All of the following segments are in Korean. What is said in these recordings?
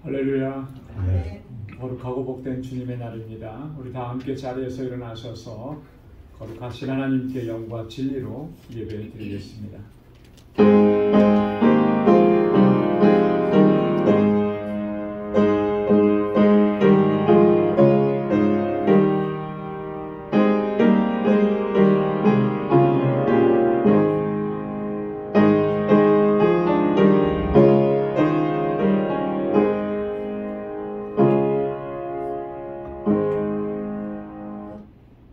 할렐루야. 거룩하고 복된 주님의 날입니다. 우리 다 함께 자리에서 일어나셔서 거룩하신 하나님께 영과 진리로 예배 드리겠습니다.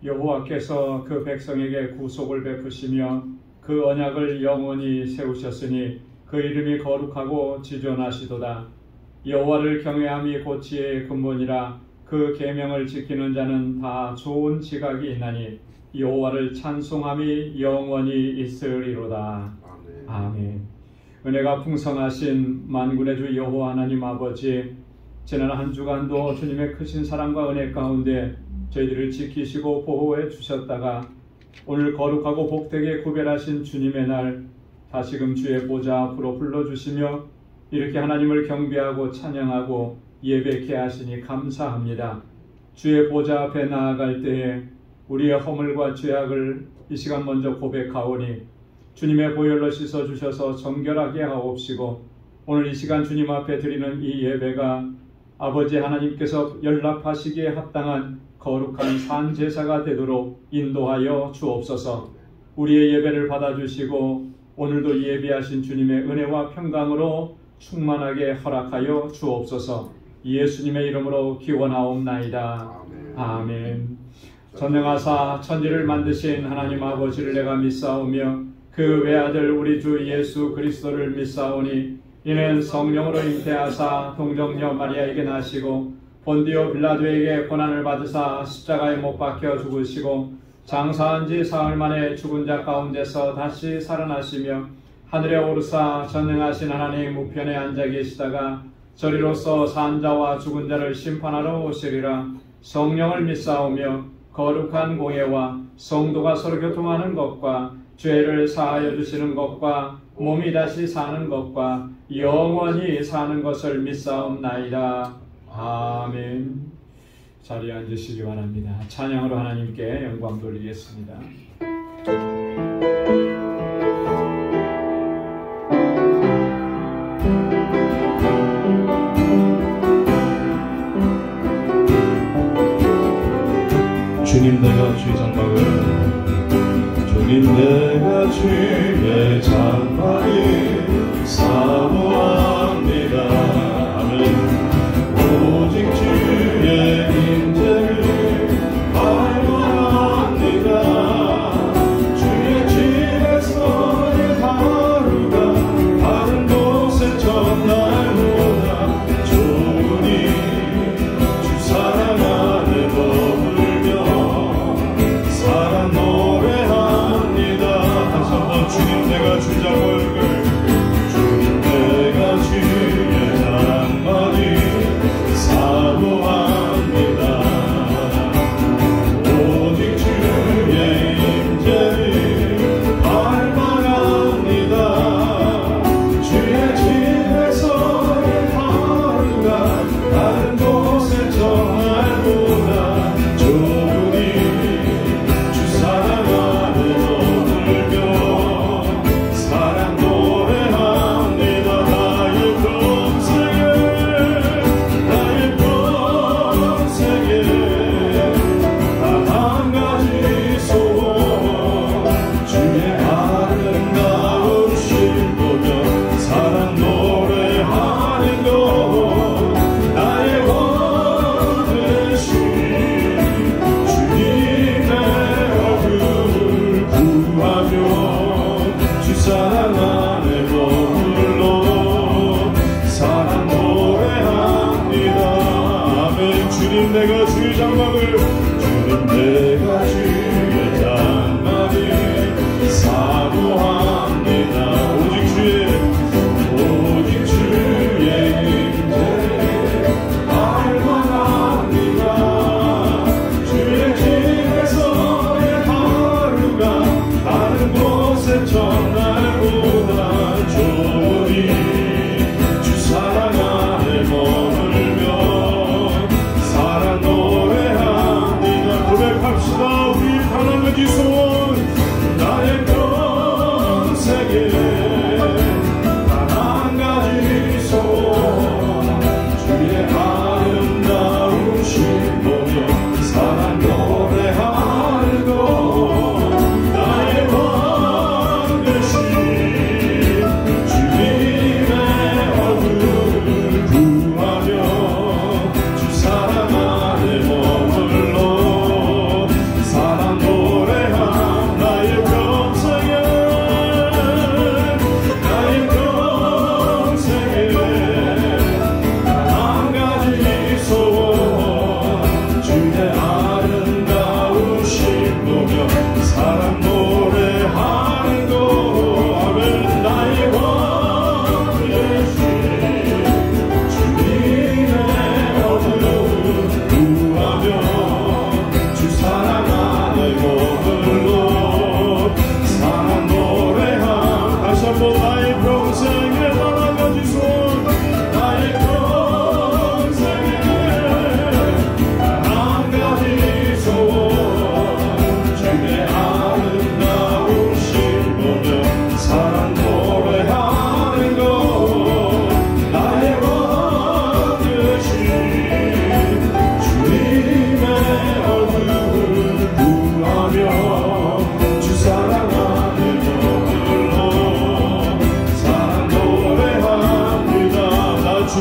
여호와께서 그 백성에게 구속을 베푸시며 그 언약을 영원히 세우셨으니 그 이름이 거룩하고 지존하시도다. 여호와를 경외함이 곧 지혜의 근본이라. 그 계명을 지키는 자는 다 좋은 지각이 있나니 여호와를 찬송함이 영원히 있으리로다. 아멘. 은혜가 풍성하신 만군의 주 여호와 하나님 아버지, 지난 한 주간도 주님의 크신 사랑과 은혜 가운데 저희들을 지키시고 보호해 주셨다가 오늘 거룩하고 복되게 구별하신 주님의 날 다시금 주의 보좌 앞으로 불러주시며 이렇게 하나님을 경배하고 찬양하고 예배케 하시니 감사합니다. 주의 보좌 앞에 나아갈 때에 우리의 허물과 죄악을 이 시간 먼저 고백하오니 주님의 보혈로 씻어주셔서 정결하게 하옵시고 오늘 이 시간 주님 앞에 드리는 이 예배가 아버지 하나님께서 연락하시기에 합당한 거룩한 산제사가 되도록 인도하여 주옵소서. 우리의 예배를 받아주시고 오늘도 예비하신 주님의 은혜와 평강으로 충만하게 허락하여 주옵소서. 예수님의 이름으로 기원하옵나이다. 아멘. 전능하사 천지를 만드신 하나님 아버지를 내가 믿사오며 그 외아들 우리 주 예수 그리스도를 믿사오니 이는 성령으로 잉태하사 동정녀 마리아에게 나시고 본디오 빌라도에게 고난을 받으사 십자가에 못 박혀 죽으시고 장사한 지 사흘 만에 죽은 자 가운데서 다시 살아나시며 하늘에 오르사 전능하신 하나님 우편에 앉아 계시다가 저리로서 산 자와 죽은 자를 심판하러 오시리라. 성령을 믿사오며 거룩한 공예와 성도가 서로 교통하는 것과 죄를 사하여 주시는 것과 몸이 다시 사는 것과 영원히 사는 것을 믿사옵나이다. 아멘. 자리에 앉으시기 바랍니다. 찬양으로 하나님께 영광 돌리겠습니다. 주님 내가 주의 장막을 주님 내가 주의 장막을 사모합니다. 오직 주의 인재를 갈망합니다. 주의 집에서의 하루가 다른 곳의 첫날보다 좋으니 주 사랑하는 부르며 사랑 노래합니다. 다시 한번 주님 내가 주자고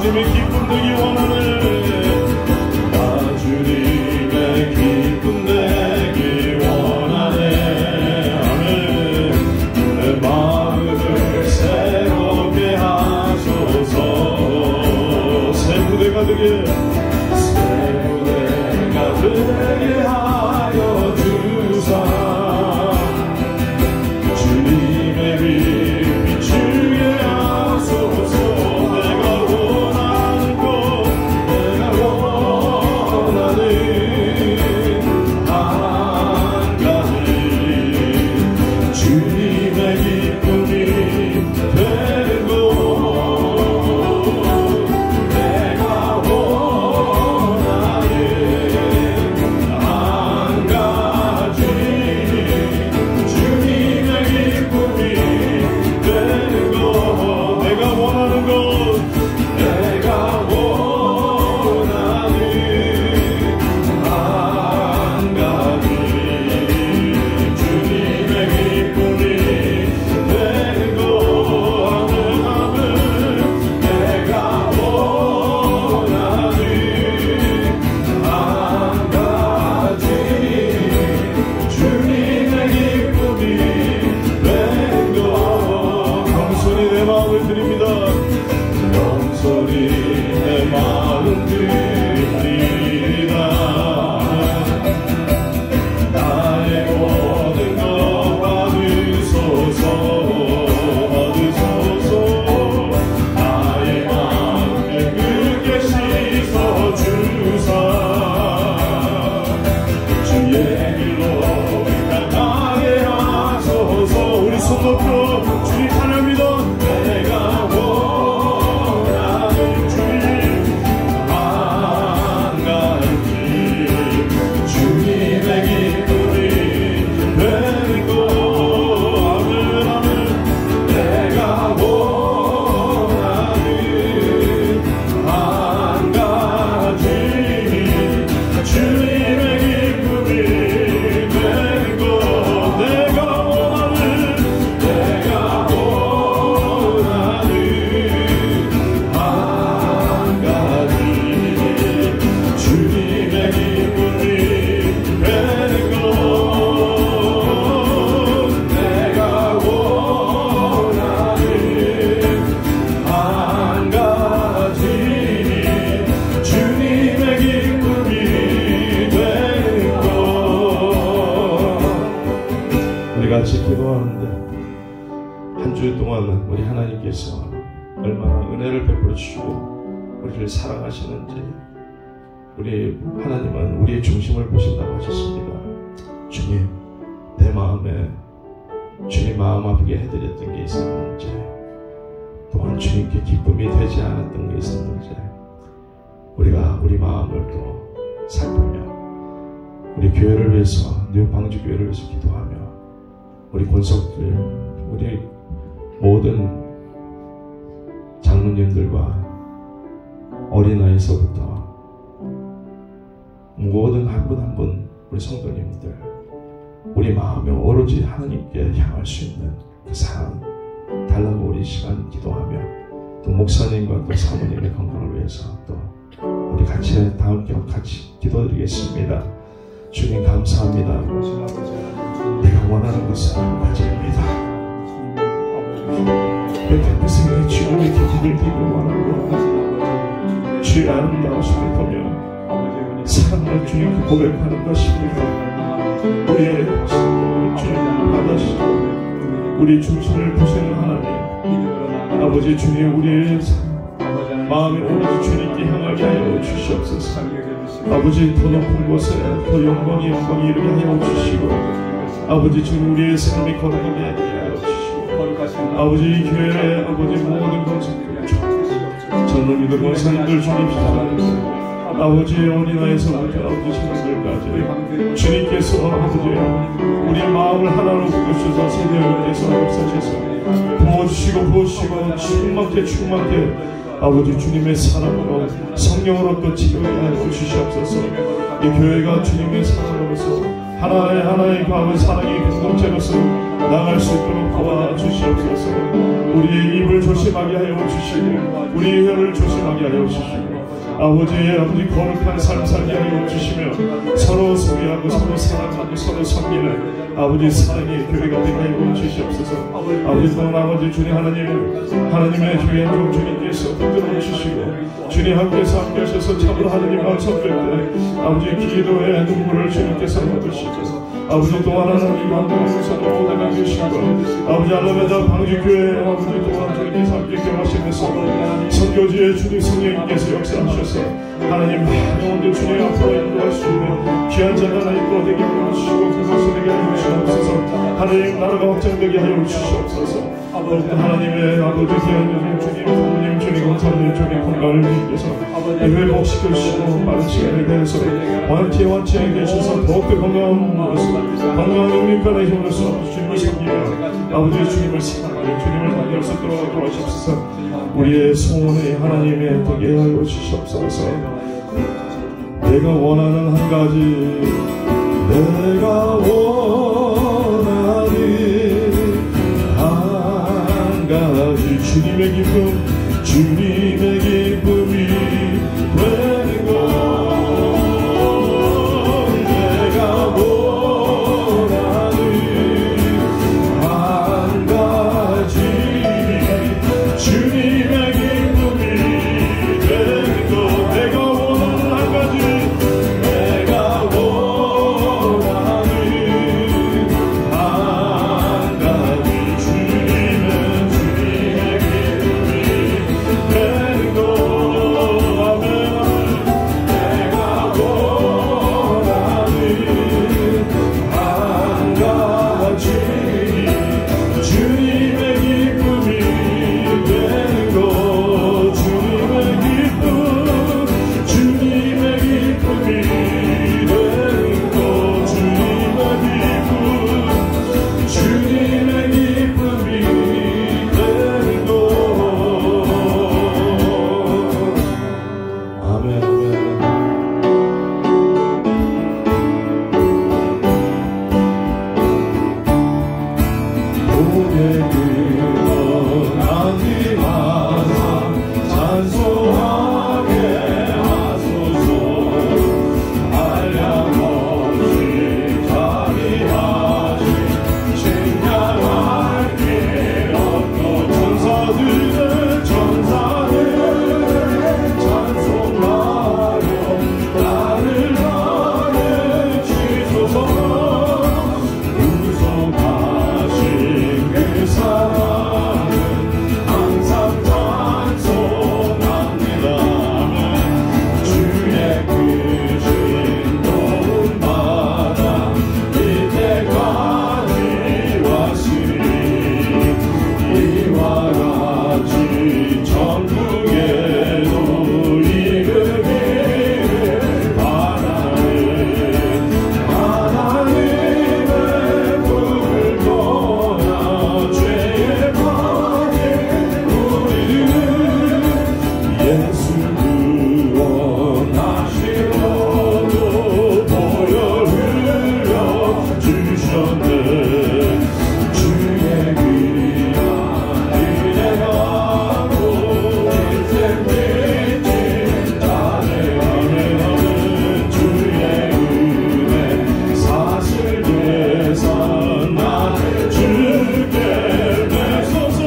주님의 기쁨 되기 원하네. 나 주님의 기쁨 되기 원하네. 아멘. 내 마음을 새롭게 하소서. 새 무대가 되게 되게 하여 주사. 주님의 빛 비추게 하소서. 내가 원하는 것, 내가 원하는 한 가지, 주님의 기쁨이 되는 것. 내가 원하는 한 가지, 주님의 기쁨이 되는 것. 내가 원하는 것, 내가 원하는 한 가지, 주님의 기쁨이 되는 것. 아멘 아멘. 내가 원하는 한 가지, 주님의 기쁨이 되는 것. 겸손히 내 마음을 드립니다. 겸손히 내 마음 드리리라. 나의 모든 것 받으소서. 받으소서. 나의 마음 깨끗게 씻어 주사. 주의 길로 나가게 하소서. 우리 손 높여 주님 찬양합니다. 내가 원하는 주님 한 가지, 주님의 기쁨이 되는 것. 아멘 아멘. 내가 원하는 한 가지, 주님의 기쁨이 되는 것. 내가 원하는 한 가지, 주님의 기쁨이 되는 것. 내가 원하는 한 가지, 주님의 기쁨이 되는 것. 우리 같이 기도하는데 한 주 동안 우리 하나님께서 얼마나 은혜를 베풀어 주시고 우리를 사랑하시는지, 우리 하나님은 우리의 중심을 보신다고 하셨습니다. 주님, 내 마음에 주님 마음 아프게 해드렸던 게 있었는지, 또한 주님께 기쁨이 되지 않았던 게 있었는지, 우리가 우리 마음을 또 살피며 우리 교회를 위해서, 뉴 방주교회를 위해서 기도하며, 우리 권석들, 우리 모든 장로님들과 어린아이서부터 모든 한 분 한 분 우리 성도님들, 우리 마음에 오로지 하나님께 향할 수 있는 그 사랑 달라고 우리 시간 기도하며, 또 목사님과 또 사모님의 건강을 위해서 또 우리 같이 다 함께 같이 기도드리겠습니다. 주님 감사합니다. 내가 원하는 것은 한 가지입니다. 그 생각에 주님의 기쁨을 빌기 원하고, 주의 아름다우심을 보며 사랑을 주님께 고백하는 것입니다. 우리의 주님 받으시고 우리 중심을 보시는 하나님, 아버지 주님, 우리의 마음이 오로지 주님께 향하게 하여 주시옵소서. 아버지 더 높은 곳에 더 영광이 이르게 하여 주시고, 아버지 주님 우리의 삶이 거룩하게 하여 주시고, 아버지 이 교회의 아버지 모든 권속들, 전도님들 권사님들 주님 시작하옵소서. 아버지 어린아이에서부터 아버지 신앙들까지 주님께서 아버지 우리의 마음을 하나로 부으셔서 성령님께서 역사하셔서 부어주시고 충만케 아버지 주님의 사랑으로 성령으로 또 지배하여 주시옵소서. 이 교회가 주님의 사랑으로서 하나의 과거 사랑의 공동체로서 나갈 수 있도록 도와주시옵소서. 우리의 입을 조심하게 하여 주시고 우리의 혀를 조심하게 하여 주시고 아버지 거룩한 삶 살게 하여 주시며 서로 소개하고 서로 사랑하고 서로 섬기는 아버지 사랑의 교회가 되게 하여 주시옵소서. 아버지 또한 아버지 주님 하나님의 귀한 종 주님께서 붙들어 주시고 주님 함께서 함께 하셔서 참으로 하나님과 섭될 때 아버지 기도의 눈물을 주님께서 받으시고 아버지 또 하나님 한국에서도 보내가 계시고 아버지 알라메다 방주교회 아버지 또한 주님께서 함께 교하시면서 선교지에 주님 성령님께서 역사하셔서 하나님 영혼들 주님 앞으로 인도할 수 있는 귀한 자가 하나님으로 되게 하여 주시고 그것을 되게 하여 주시옵소서. 하나님 나라가 확장되게 하여 주시옵소서. 하나님의 아버지 귀한 주님 부모님 주님 감사님 주님 건강을 주님께서 회복시켜 주시고 빠른 시간에 대해서 원치에 계셔서 더욱더 건강한 모습 건강한 영림간의 힘으로서 주님을 섬기며 아버지 주님을 사랑하며 주님을 만날 수 있도록 도와주옵소서. 우리의 소원이 하나님의 되게 하여 주시옵소서. 내가 원하는 한 가지 내가 원하는 한 가지 주님의 기쁨이 되는 것 내가 원하는 한 가지 주님의 기쁨이 되는 것 내가 원하는 한 가지 내가 원하는 한 가지 주님의 기쁨이 되는 것 아멘. 내가 원하는 한 가지 주님의 기쁨이 되는 것 주님의 기쁨이 되는 것 주님의 기쁨이 되는 것 아멘 아멘. 고개 들어 나기마다 찬송하게 하소서. 한량없이 자비하신 신령한 길 얻고 천사들 찬송하여 나를 가르치소서. 구속하신 그 사랑은 항상 찬송합니다. 주의 크신 도움받아 이때까지 왔으니 이와 같이 천국에도 이르기를 바라네. 하나님의 복을 떠나 죄에 빠진 우리를 예수 구원하시려고 보혈 흘려 주셨네. 주의 귀한 은혜가 인생 빛이 자네하는 주의 은혜 사실 계산 나를 주께 내소서.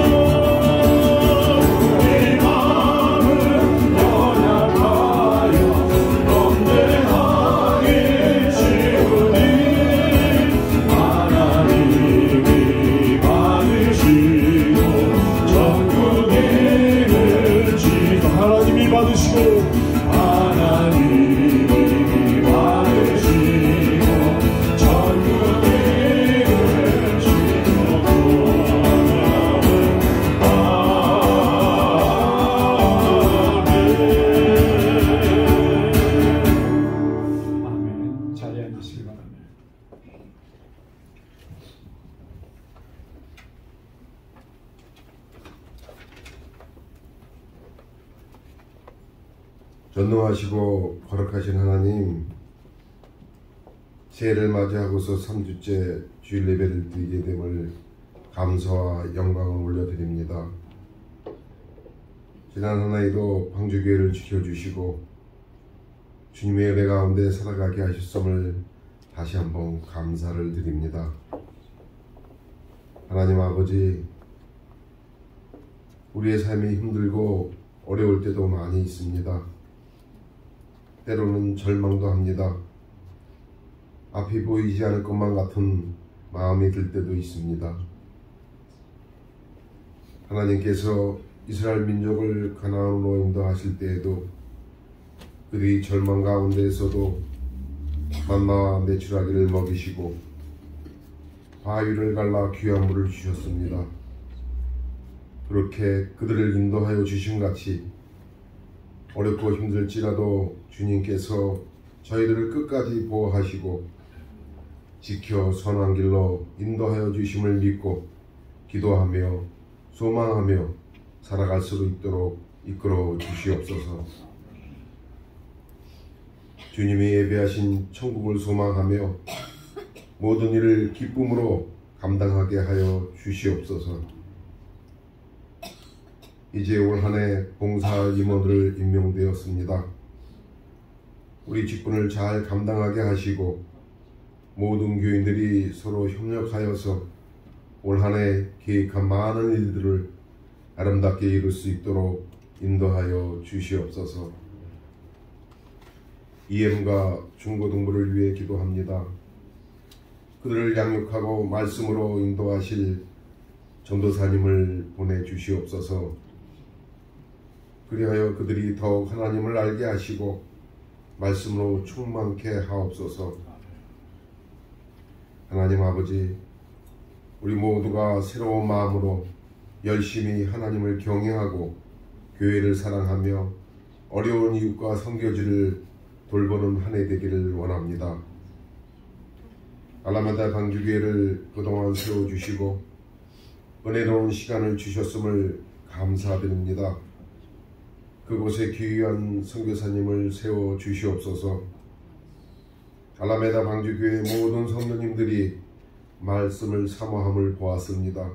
우리 마음은 연약하여 덤대하기 쉬우니 하나님이 받으시고 전국 일을 지도 하나님이 받으시고 전국 일을 지도록 아멘. 자리에 앉으시기 바랍니다. 전능하시고 거룩하신 하나님, 새해를 맞이하고서 3주째 주일 예배를 드리게 됨을 감사와 영광을 올려드립니다. 지난 한 해도 방주교회를 지켜주시고 주님의 은혜 가운데 살아가게 하셨음을 다시 한번 감사를 드립니다. 하나님 아버지, 우리의 삶이 힘들고 어려울 때도 많이 있습니다. 때로는 절망도 합니다. 앞이 보이지 않을 것만 같은 마음이 들 때도 있습니다. 하나님께서 이스라엘 민족을 가나안으로 인도하실 때에도 그들이 절망 가운데에서도 만나와 메추라기를 먹이시고 바위를 갈라 귀한 물을 주셨습니다. 그렇게 그들을 인도하여 주신 같이 어렵고 힘들지라도 주님께서 저희들을 끝까지 보호하시고 지켜 선한 길로 인도하여 주심을 믿고 기도하며 소망하며 살아갈 수 있도록 이끌어 주시옵소서. 주님이 예배하신 천국을 소망하며 모든 일을 기쁨으로 감당하게 하여 주시옵소서. 이제 올 한 해 봉사 임원으로 임명되었습니다. 우리 직분을 잘 감당하게 하시고 모든 교인들이 서로 협력하여서 올 한 해 계획한 많은 일들을 아름답게 이룰 수 있도록 인도하여 주시옵소서. EM과 중고등부를 위해 기도합니다. 그들을 양육하고 말씀으로 인도하실 전도사님을 보내주시옵소서. 그리하여 그들이 더욱 하나님을 알게 하시고 말씀으로 충만케 하옵소서. 하나님 아버지, 우리 모두가 새로운 마음으로 열심히 하나님을 경외하고 교회를 사랑하며 어려운 이웃과 선교지를 돌보는 한 해 되기를 원합니다. 알라메다 방주교회를 그동안 세워주시고 은혜로운 시간을 주셨음을 감사드립니다. 그곳에 귀한 선교사님을 세워주시옵소서. 알라메다 방주교회 모든 성도님들이 말씀을 사모함을 보았습니다.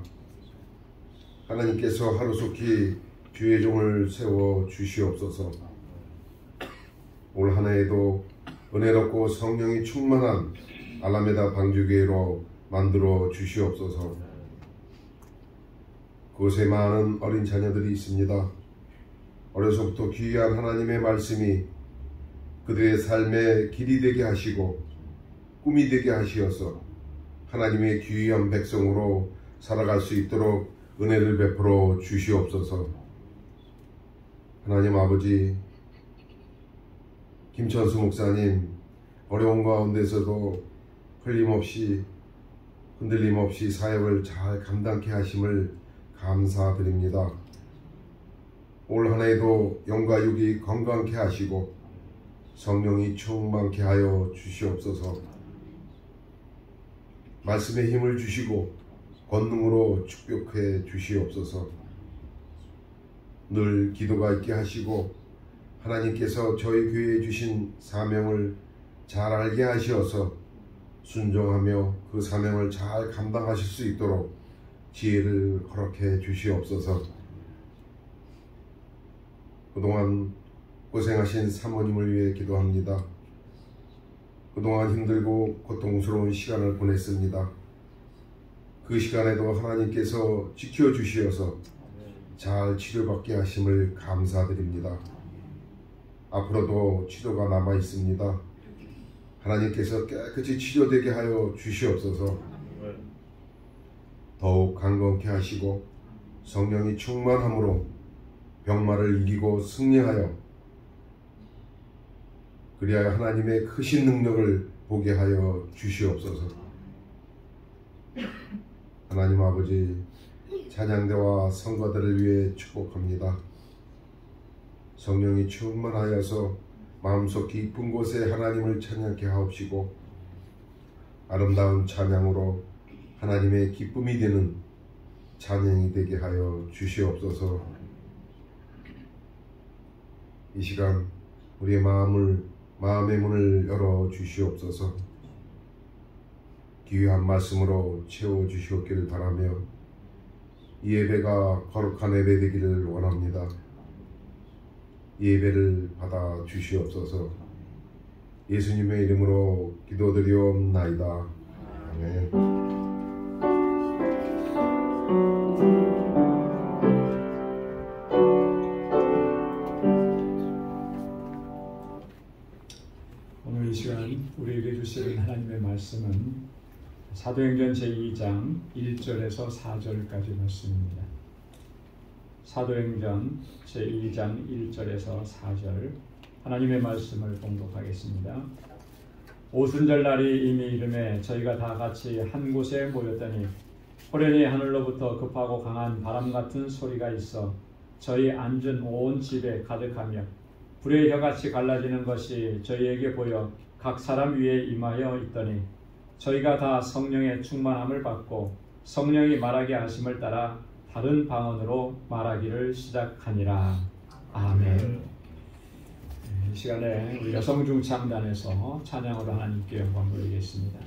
하나님께서 하루속히 주의 종을 세워주시옵소서. 올 한 해에도 은혜롭고 성령이 충만한 알라메다 방주교회로 만들어 주시옵소서. 그곳에 많은 어린 자녀들이 있습니다. 어려서부터 귀한 하나님의 말씀이 그들의 삶의 길이 되게 하시고 꿈이 되게 하시어서 하나님의 귀한 백성으로 살아갈 수 있도록 은혜를 베풀어 주시옵소서. 하나님 아버지, 김천수 목사님 어려운 가운데서도 흘림없이 흔들림 없이 사역을 잘 감당케 하심을 감사드립니다. 올 한 해도 영과 육이 건강케 하시고 성령이 충만케 하여 주시옵소서. 말씀의 힘을 주시고 권능으로 축복해 주시옵소서. 늘 기도가 있게 하시고 하나님께서 저희 교회에 주신 사명을 잘 알게 하시어서 순종하며 그 사명을 잘 감당하실 수 있도록 지혜를 허락해 주시옵소서. 그동안 고생하신 사모님을 위해 기도합니다. 그동안 힘들고 고통스러운 시간을 보냈습니다. 그 시간에도 하나님께서 지켜주시어서 잘 치료받게 하심을 감사드립니다. 앞으로도 치료가 남아 있습니다. 하나님께서 깨끗이 치료되게 하여 주시옵소서. 더욱 강건케 하시고 성령이 충만함으로 병마를 이기고 승리하여 그리하여 하나님의 크신 능력을 보게 하여 주시옵소서. 하나님 아버지, 찬양대와 성가대를 위해 축복합니다. 성령이 충만하여서 마음속 깊은 곳에 하나님을 찬양케 하옵시고 아름다운 찬양으로 하나님의 기쁨이 되는 찬양이 되게 하여 주시옵소서. 이 시간 우리의 마음의 문을 열어 주시옵소서. 귀한 말씀으로 채워 주시옵기를 바라며 이 예배가 거룩한 예배 되기를 원합니다. 이 예배를 받아 주시옵소서. 예수님의 이름으로 기도드리옵나이다. 아멘. 오늘 이 시간 우리에게 주시는 하나님의 말씀은 사도행전 제2장 1절에서 4절까지 말씀입니다. 사도행전 제2장 1절에서 4절 하나님의 말씀을 봉독하겠습니다. 오순절 날이 이미 이름에 저희가 다 같이 한 곳에 모였더니 호련히 하늘로부터 급하고 강한 바람 같은 소리가 있어 저희 앉은 온 집에 가득하며 불의 혀같이 갈라지는 것이 저희에게 보여 각 사람 위에 임하여 있더니 저희가 다 성령의 충만함을 받고 성령이 말하게 하심을 따라 다른 방언으로 말하기를 시작하니라. 아멘. 이 시간에 우리 여성중창단에서 찬양으로 하나님께 영광 돌리겠습니다.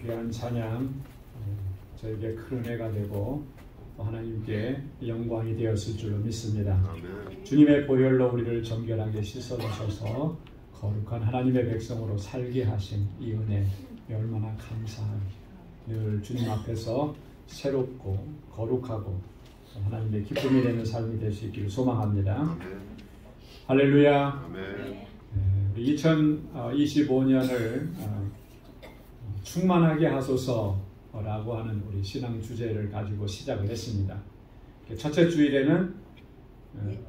귀한 찬양 저에게 큰 은혜가 되고 또 하나님께 영광이 되었을 줄로 믿습니다. 주님의 보혈로 우리를 정결하게 씻어주셔서 거룩한 하나님의 백성으로 살게 하신 이 은혜 얼마나 감사합니다. 늘 주님 앞에서 새롭고 거룩하고 하나님의 기쁨이 되는 삶이 될 수 있기를 소망합니다. 아멘. 할렐루야. 아멘. 우리 2025년을 충만하게 하소서라고 하는 우리 신앙 주제를 가지고 시작을 했습니다. 첫째 주일에는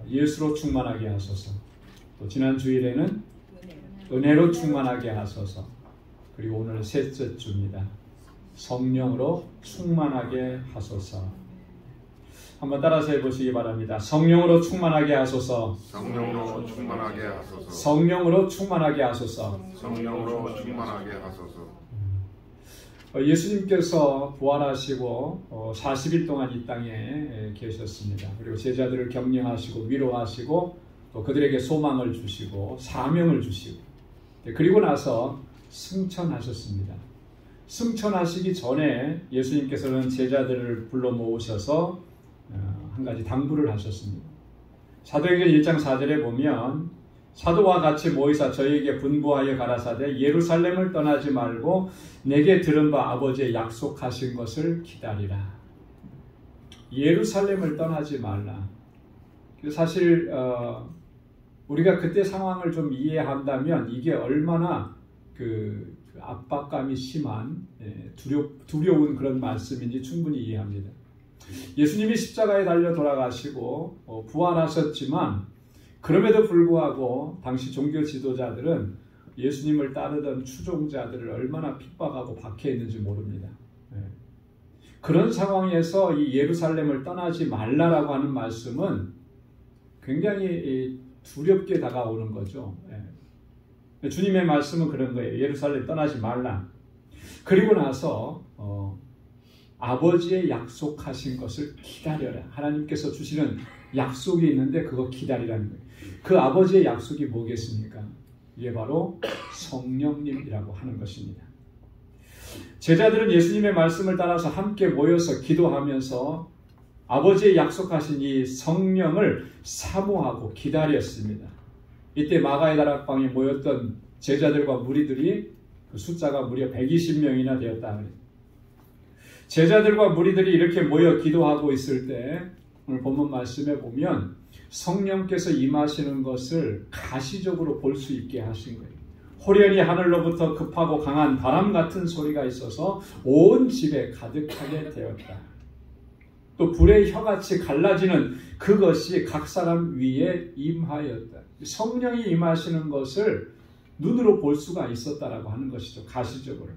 예수로 충만하게 하소서, 또 지난 주일에는 은혜로 충만하게 하소서, 그리고 오늘 셋째 주입니다. 성령으로 충만하게 하소서. 한번 따라서 해보시기 바랍니다. 성령으로 충만하게 하소서. 성령으로 충만하게 하소서. 성령으로 충만하게 하소서. 성령으로 충만하게 하소서. 예수님께서 부활하시고 40일 동안 이 땅에 계셨습니다. 그리고 제자들을 격려하시고 위로하시고 또 그들에게 소망을 주시고 사명을 주시고, 그리고 나서 승천하셨습니다. 승천하시기 전에 예수님께서는 제자들을 불러 모으셔서 한 가지 당부를 하셨습니다. 사도행전 1장 4절에 보면 사도와 같이 모이사 저희에게 분부하여 가라사대 예루살렘을 떠나지 말고 내게 들은 바 아버지의 약속하신 것을 기다리라. 예루살렘을 떠나지 말라. 사실 우리가 그때 상황을 좀 이해한다면 이게 얼마나 그 압박감이 심한 두려운 그런 말씀인지 충분히 이해합니다. 예수님이 십자가에 달려 돌아가시고 부활하셨지만 그럼에도 불구하고 당시 종교 지도자들은 예수님을 따르던 추종자들을 얼마나 핍박하고 박해했는지 모릅니다. 그런 상황에서 이 예루살렘을 떠나지 말라라고 하는 말씀은 굉장히 두렵게 다가오는 거죠. 주님의 말씀은 그런 거예요. 예루살렘 떠나지 말라. 그리고 나서 아버지의 약속하신 것을 기다려라. 하나님께서 주시는 약속이 있는데 그거 기다리라는 거예요. 그 아버지의 약속이 뭐겠습니까? 이게 바로 성령님이라고 하는 것입니다. 제자들은 예수님의 말씀을 따라서 함께 모여서 기도하면서 아버지의 약속하신 이 성령을 사모하고 기다렸습니다. 이때 마가의 다락방에 모였던 제자들과 무리들이 그 숫자가 무려 120명이나 되었다. 제자들과 무리들이 이렇게 모여 기도하고 있을 때 오늘 본문 말씀에 보면 성령께서 임하시는 것을 가시적으로 볼 수 있게 하신 거예요. 호련히 하늘로부터 급하고 강한 바람 같은 소리가 있어서 온 집에 가득하게 되었다. 또 불의 혀같이 갈라지는 그것이 각 사람 위에 임하였다. 성령이 임하시는 것을 눈으로 볼 수가 있었다라고 하는 것이죠. 가시적으로.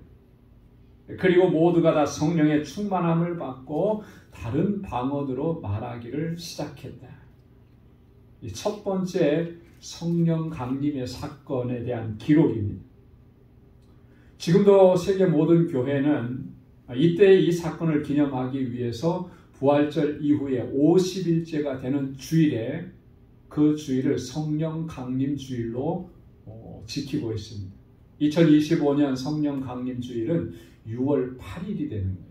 그리고 모두가 다 성령의 충만함을 받고 다른 방언으로 말하기를 시작했다. 이 첫 번째 성령 강림의 사건에 대한 기록입니다. 지금도 세계 모든 교회는 이때 이 사건을 기념하기 위해서 부활절 이후에 50일째가 되는 주일에 그 주일을 성령 강림 주일로 지키고 있습니다. 2025년 성령 강림 주일은 6월 8일이 되는 거예요.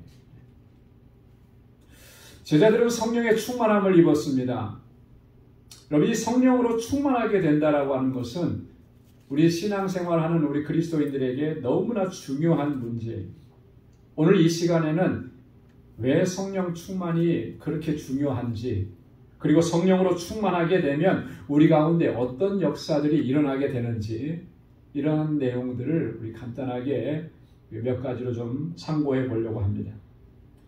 제자들은 성령의 충만함을 입었습니다. 여러분, 이 성령으로 충만하게 된다라고 하는 것은 우리 신앙생활하는 우리 그리스도인들에게 너무나 중요한 문제예요. 오늘 이 시간에는 왜 성령 충만이 그렇게 중요한지, 그리고 성령으로 충만하게 되면 우리 가운데 어떤 역사들이 일어나게 되는지, 이런 내용들을 우리 간단하게 몇 가지로 좀 참고해 보려고 합니다.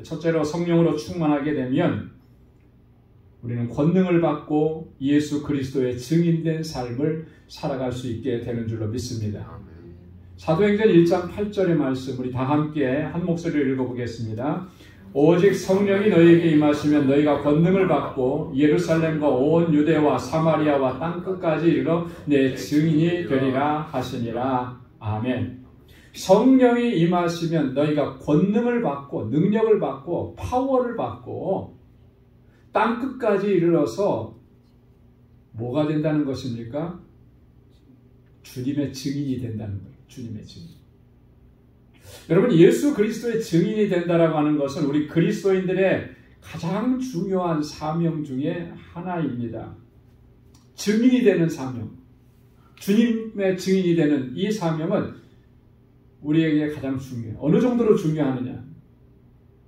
첫째로, 성령으로 충만하게 되면 우리는 권능을 받고 예수 그리스도의 증인된 삶을 살아갈 수 있게 되는 줄로 믿습니다. 사도행전 1장 8절의 말씀 우리 다 함께 한 목소리로 읽어보겠습니다. 오직 성령이 너희에게 임하시면 너희가 권능을 받고 예루살렘과 온 유대와 사마리아와 땅끝까지 이르러 내 증인이 되리라 하시니라. 아멘. 성령이 임하시면 너희가 권능을 받고 능력을 받고 파워를 받고 땅끝까지 이르러서 뭐가 된다는 것입니까? 주님의 증인이 된다는 거예요. 주님의 증인. 여러분, 예수 그리스도의 증인이 된다라고 하는 것은 우리 그리스도인들의 가장 중요한 사명 중에 하나입니다. 증인이 되는 사명. 주님의 증인이 되는 이 사명은 우리에게 가장 중요해요. 어느 정도로 중요하느냐?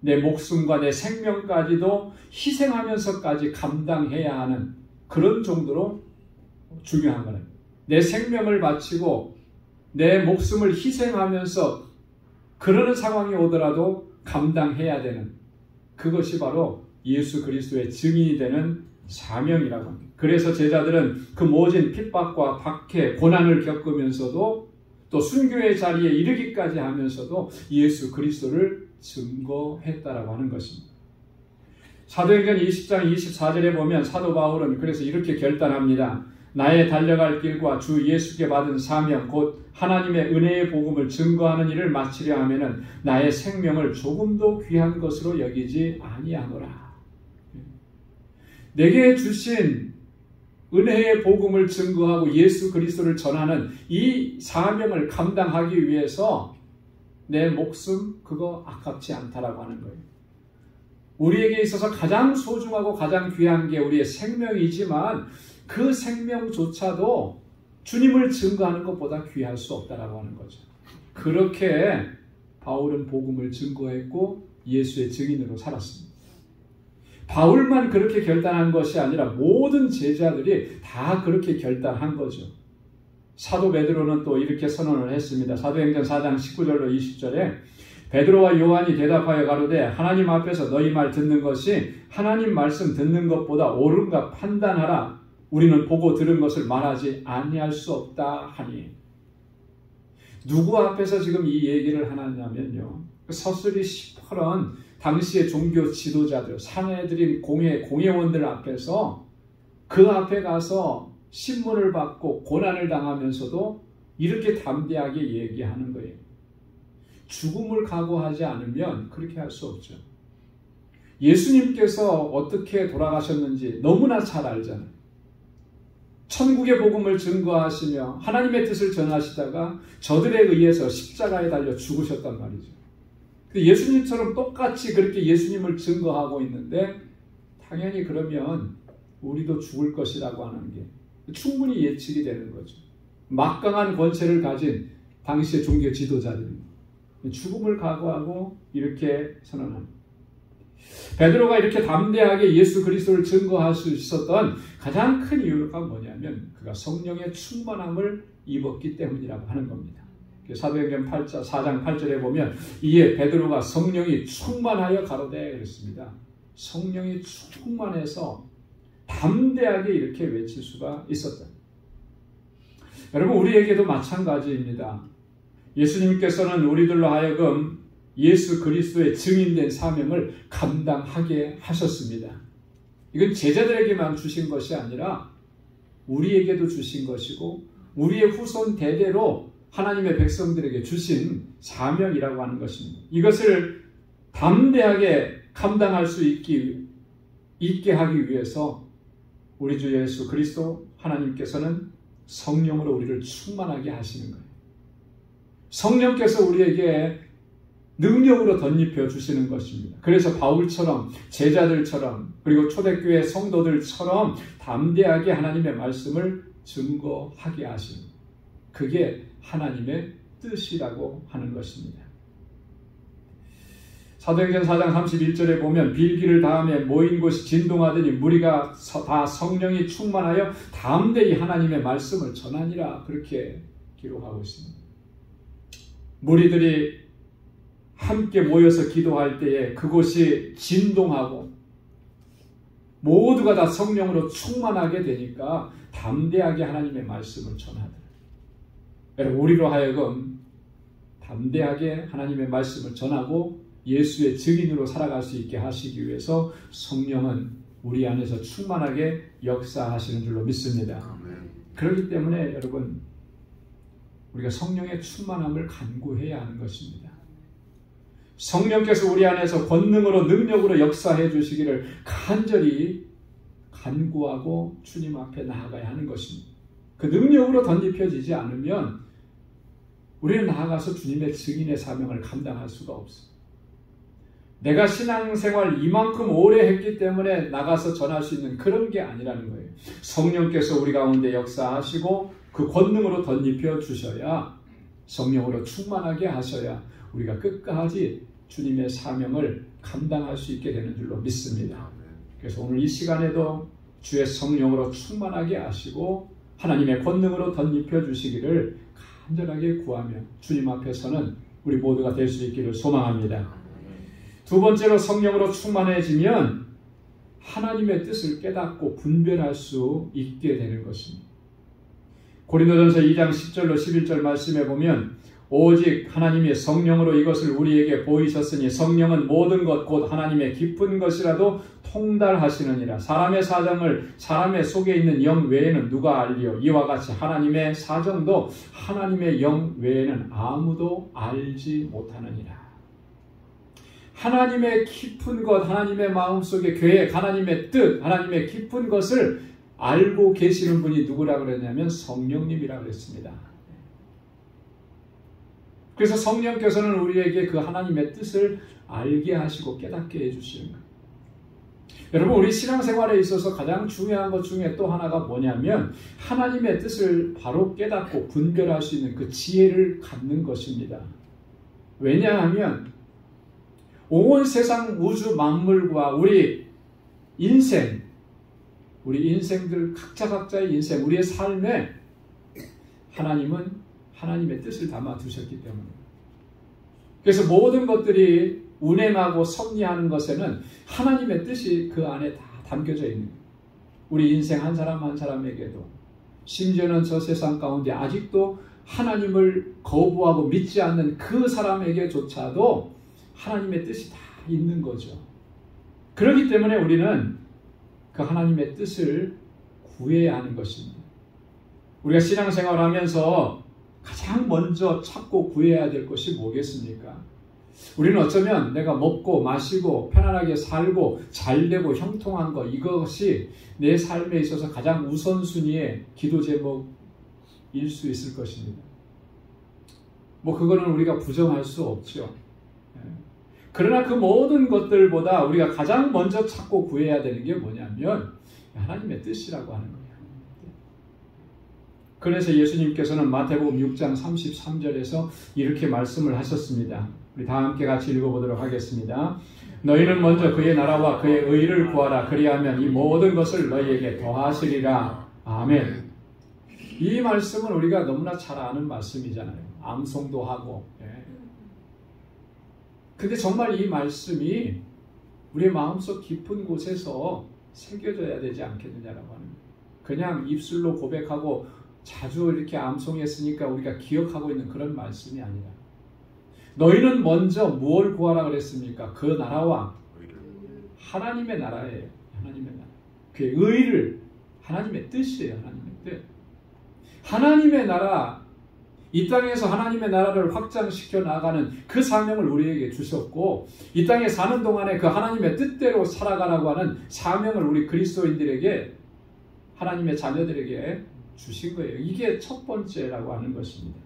내 목숨과 내 생명까지도 희생하면서까지 감당해야 하는 그런 정도로 중요한 거예요. 내 생명을 바치고 내 목숨을 희생하면서 그러는 상황이 오더라도 감당해야 되는 그것이 바로 예수 그리스도의 증인이 되는 사명이라고 합니다. 그래서 제자들은 그 모진 핍박과 박해, 고난을 겪으면서도 또 순교의 자리에 이르기까지 하면서도 예수 그리스도를 증거했다라고 하는 것입니다. 사도행전 20장 24절에 보면 사도 바울은 그래서 이렇게 결단합니다. 나의 달려갈 길과 주 예수께 받은 사명 곧 하나님의 은혜의 복음을 증거하는 일을 마치려 하면은 나의 생명을 조금도 귀한 것으로 여기지 아니하노라. 내게 주신 은혜의 복음을 증거하고 예수 그리스도를 전하는 이 사명을 감당하기 위해서 내 목숨 그거 아깝지 않다라고 하는 거예요. 우리에게 있어서 가장 소중하고 가장 귀한 게 우리의 생명이지만 그 생명조차도 주님을 증거하는 것보다 귀할 수 없다라고 하는 거죠. 그렇게 바울은 복음을 증거했고 예수의 증인으로 살았습니다. 바울만 그렇게 결단한 것이 아니라 모든 제자들이 다 그렇게 결단한 거죠. 사도 베드로는 또 이렇게 선언을 했습니다. 사도행전 4장 19절로 20절에 베드로와 요한이 대답하여 가로되 하나님 앞에서 너희 말 듣는 것이 하나님 말씀 듣는 것보다 옳은가 판단하라. 우리는 보고 들은 것을 말하지 아니할 수 없다 하니. 누구 앞에서 지금 이 얘기를 하느냐면요. 서슬이 시퍼런 당시의 종교 지도자들, 사내들인 공회원들 앞에서 그 앞에 가서 신문을 받고 고난을 당하면서도 이렇게 담대하게 얘기하는 거예요. 죽음을 각오하지 않으면 그렇게 할 수 없죠. 예수님께서 어떻게 돌아가셨는지 너무나 잘 알잖아요. 천국의 복음을 증거하시며 하나님의 뜻을 전하시다가 저들에 의해서 십자가에 달려 죽으셨단 말이죠. 예수님처럼 똑같이 그렇게 예수님을 증거하고 있는데 당연히 그러면 우리도 죽을 것이라고 하는 게 충분히 예측이 되는 거죠. 막강한 권세를 가진 당시의 종교 지도자들입니다. 죽음을 각오하고 이렇게 선언합니다. 베드로가 이렇게 담대하게 예수 그리스도를 증거할 수 있었던 가장 큰 이유가 뭐냐면 그가 성령의 충만함을 입었기 때문이라고 하는 겁니다. 사도행전 4장 8절에 보면 이에 베드로가 성령이 충만하여 가로되 그랬습니다. 성령이 충만해서 담대하게 이렇게 외칠 수가 있었다. 여러분 우리에게도 마찬가지입니다. 예수님께서는 우리들로 하여금 예수 그리스도의 증인된 사명을 감당하게 하셨습니다. 이건 제자들에게만 주신 것이 아니라 우리에게도 주신 것이고 우리의 후손 대대로 하나님의 백성들에게 주신 사명이라고 하는 것입니다. 이것을 담대하게 감당할 수 있게 하기 위해서 우리 주 예수 그리스도 하나님께서는 성령으로 우리를 충만하게 하시는 거예요. 성령께서 우리에게 능력으로 덧입혀 주시는 것입니다. 그래서 바울처럼 제자들처럼 그리고 초대교회 성도들처럼 담대하게 하나님의 말씀을 증거하게 하시는 그게 하나님의 뜻이라고 하는 것입니다. 사도행전 4장 31절에 보면 빌기를 다음에 모인 곳이 진동하더니 무리가 다 성령이 충만하여 담대히 하나님의 말씀을 전하니라 그렇게 기록하고 있습니다. 무리들이 함께 모여서 기도할 때에 그곳이 진동하고 모두가 다 성령으로 충만하게 되니까 담대하게 하나님의 말씀을 전하더라. 여러분 우리로 하여금 담대하게 하나님의 말씀을 전하고 예수의 증인으로 살아갈 수 있게 하시기 위해서 성령은 우리 안에서 충만하게 역사하시는 줄로 믿습니다. 그렇기 때문에 여러분 우리가 성령의 충만함을 간구해야 하는 것입니다. 성령께서 우리 안에서 권능으로 능력으로 역사해 주시기를 간절히 간구하고 주님 앞에 나아가야 하는 것입니다. 그 능력으로 덧입혀지지 않으면 우리는 나아가서 주님의 증인의 사명을 감당할 수가 없어요. 내가 신앙생활 이만큼 오래 했기 때문에 나가서 전할 수 있는 그런 게 아니라는 거예요. 성령께서 우리 가운데 역사하시고 그 권능으로 덧입혀 주셔야 성령으로 충만하게 하셔야 우리가 끝까지 주님의 사명을 감당할 수 있게 되는 줄로 믿습니다. 그래서 오늘 이 시간에도 주의 성령으로 충만하게 하시고 하나님의 권능으로 덧입혀 주시기를 간절하게 구하며 주님 앞에서는 우리 모두가 될 수 있기를 소망합니다. 두 번째로 성령으로 충만해지면 하나님의 뜻을 깨닫고 분별할 수 있게 되는 것입니다. 고린도전서 2장 10절로 11절 말씀에 보면 오직 하나님이 성령으로 이것을 우리에게 보이셨으니 성령은 모든 것 곧 하나님의 깊은 것이라도 통달하시느니라. 사람의 사정을 사람의 속에 있는 영 외에는 누가 알리요. 이와 같이 하나님의 사정도 하나님의 영 외에는 아무도 알지 못하느니라. 하나님의 깊은 것, 하나님의 마음속의 계획, 하나님의 뜻, 하나님의 깊은 것을 알고 계시는 분이 누구라고 그랬냐면 성령님이라고 그랬습니다. 그래서 성령께서는 우리에게 그 하나님의 뜻을 알게 하시고 깨닫게 해주시는 거예요. 여러분, 우리 신앙생활에 있어서 가장 중요한 것 중에 또 하나가 뭐냐면 하나님의 뜻을 바로 깨닫고 분별할 수 있는 그 지혜를 갖는 것입니다. 왜냐하면 온 세상 우주 만물과 우리 인생들 각자의 인생, 우리의 삶에 하나님은 하나님의 뜻을 담아 두셨기 때문에 그래서 모든 것들이 운행하고 섭리하는 것에는 하나님의 뜻이 그 안에 다 담겨져 있는 거예요. 우리 인생 한 사람 한 사람에게도 심지어는 저 세상 가운데 아직도 하나님을 거부하고 믿지 않는 그 사람에게조차도 하나님의 뜻이 다 있는 거죠. 그렇기 때문에 우리는 그 하나님의 뜻을 구해야 하는 것입니다. 우리가 신앙생활을 하면서 가장 먼저 찾고 구해야 될 것이 뭐겠습니까? 우리는 어쩌면 내가 먹고 마시고 편안하게 살고 잘되고 형통한 것, 이것이 내 삶에 있어서 가장 우선순위의 기도 제목일 수 있을 것입니다. 그거는 우리가 부정할 수 없죠. 그러나 그 모든 것들보다 우리가 가장 먼저 찾고 구해야 되는 게 뭐냐면 하나님의 뜻이라고 하는 거예요. 그래서 예수님께서는 마태복음 6장 33절에서 이렇게 말씀을 하셨습니다. 우리 다 함께 같이 읽어보도록 하겠습니다. 너희는 먼저 그의 나라와 그의 의를 구하라. 그리하면 이 모든 것을 너희에게 더하시리라. 아멘. 이 말씀은 우리가 너무나 잘 아는 말씀이잖아요. 암송도 하고. 근데 정말 이 말씀이 우리의 마음속 깊은 곳에서 새겨져야 되지 않겠느냐라고 하는 거예요. 그냥 입술로 고백하고 자주 이렇게 암송했으니까 우리가 기억하고 있는 그런 말씀이 아니라 너희는 먼저 무엇을 구하라 그랬습니까? 그 나라와 하나님의 나라예요. 하나님의 나라. 그의 의를, 하나님의 뜻이에요. 하나님의 뜻. 하나님의 나라, 이 땅에서 하나님의 나라를 확장시켜 나가는 그 사명을 우리에게 주셨고 이 땅에 사는 동안에 그 하나님의 뜻대로 살아가라고 하는 사명을 우리 그리스도인들에게, 하나님의 자녀들에게 주신 거예요. 이게 첫 번째라고 하는 것입니다.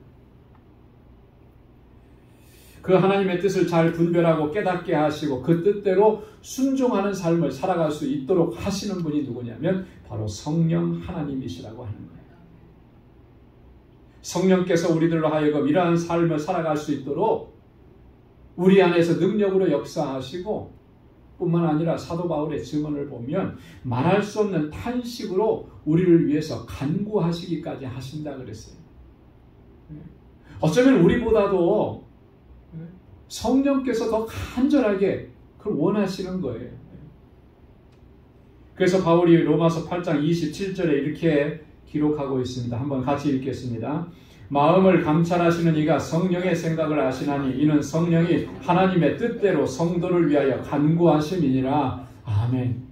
그 하나님의 뜻을 잘 분별하고 깨닫게 하시고 그 뜻대로 순종하는 삶을 살아갈 수 있도록 하시는 분이 누구냐면 바로 성령 하나님이시라고 하는 거예요. 성령께서 우리들로 하여금 이러한 삶을 살아갈 수 있도록 우리 안에서 능력으로 역사하시고 뿐만 아니라 사도 바울의 증언을 보면 말할 수 없는 탄식으로 우리를 위해서 간구하시기까지 하신다 그랬어요. 어쩌면 우리보다도 성령께서 더 간절하게 그걸 원하시는 거예요. 그래서 바울이 로마서 8장 27절에 이렇게 기록하고 있습니다. 한번 같이 읽겠습니다. 마음을 감찰하시는 이가 성령의 생각을 아시나니 이는 성령이 하나님의 뜻대로 성도를 위하여 간구하심이니라. 아멘.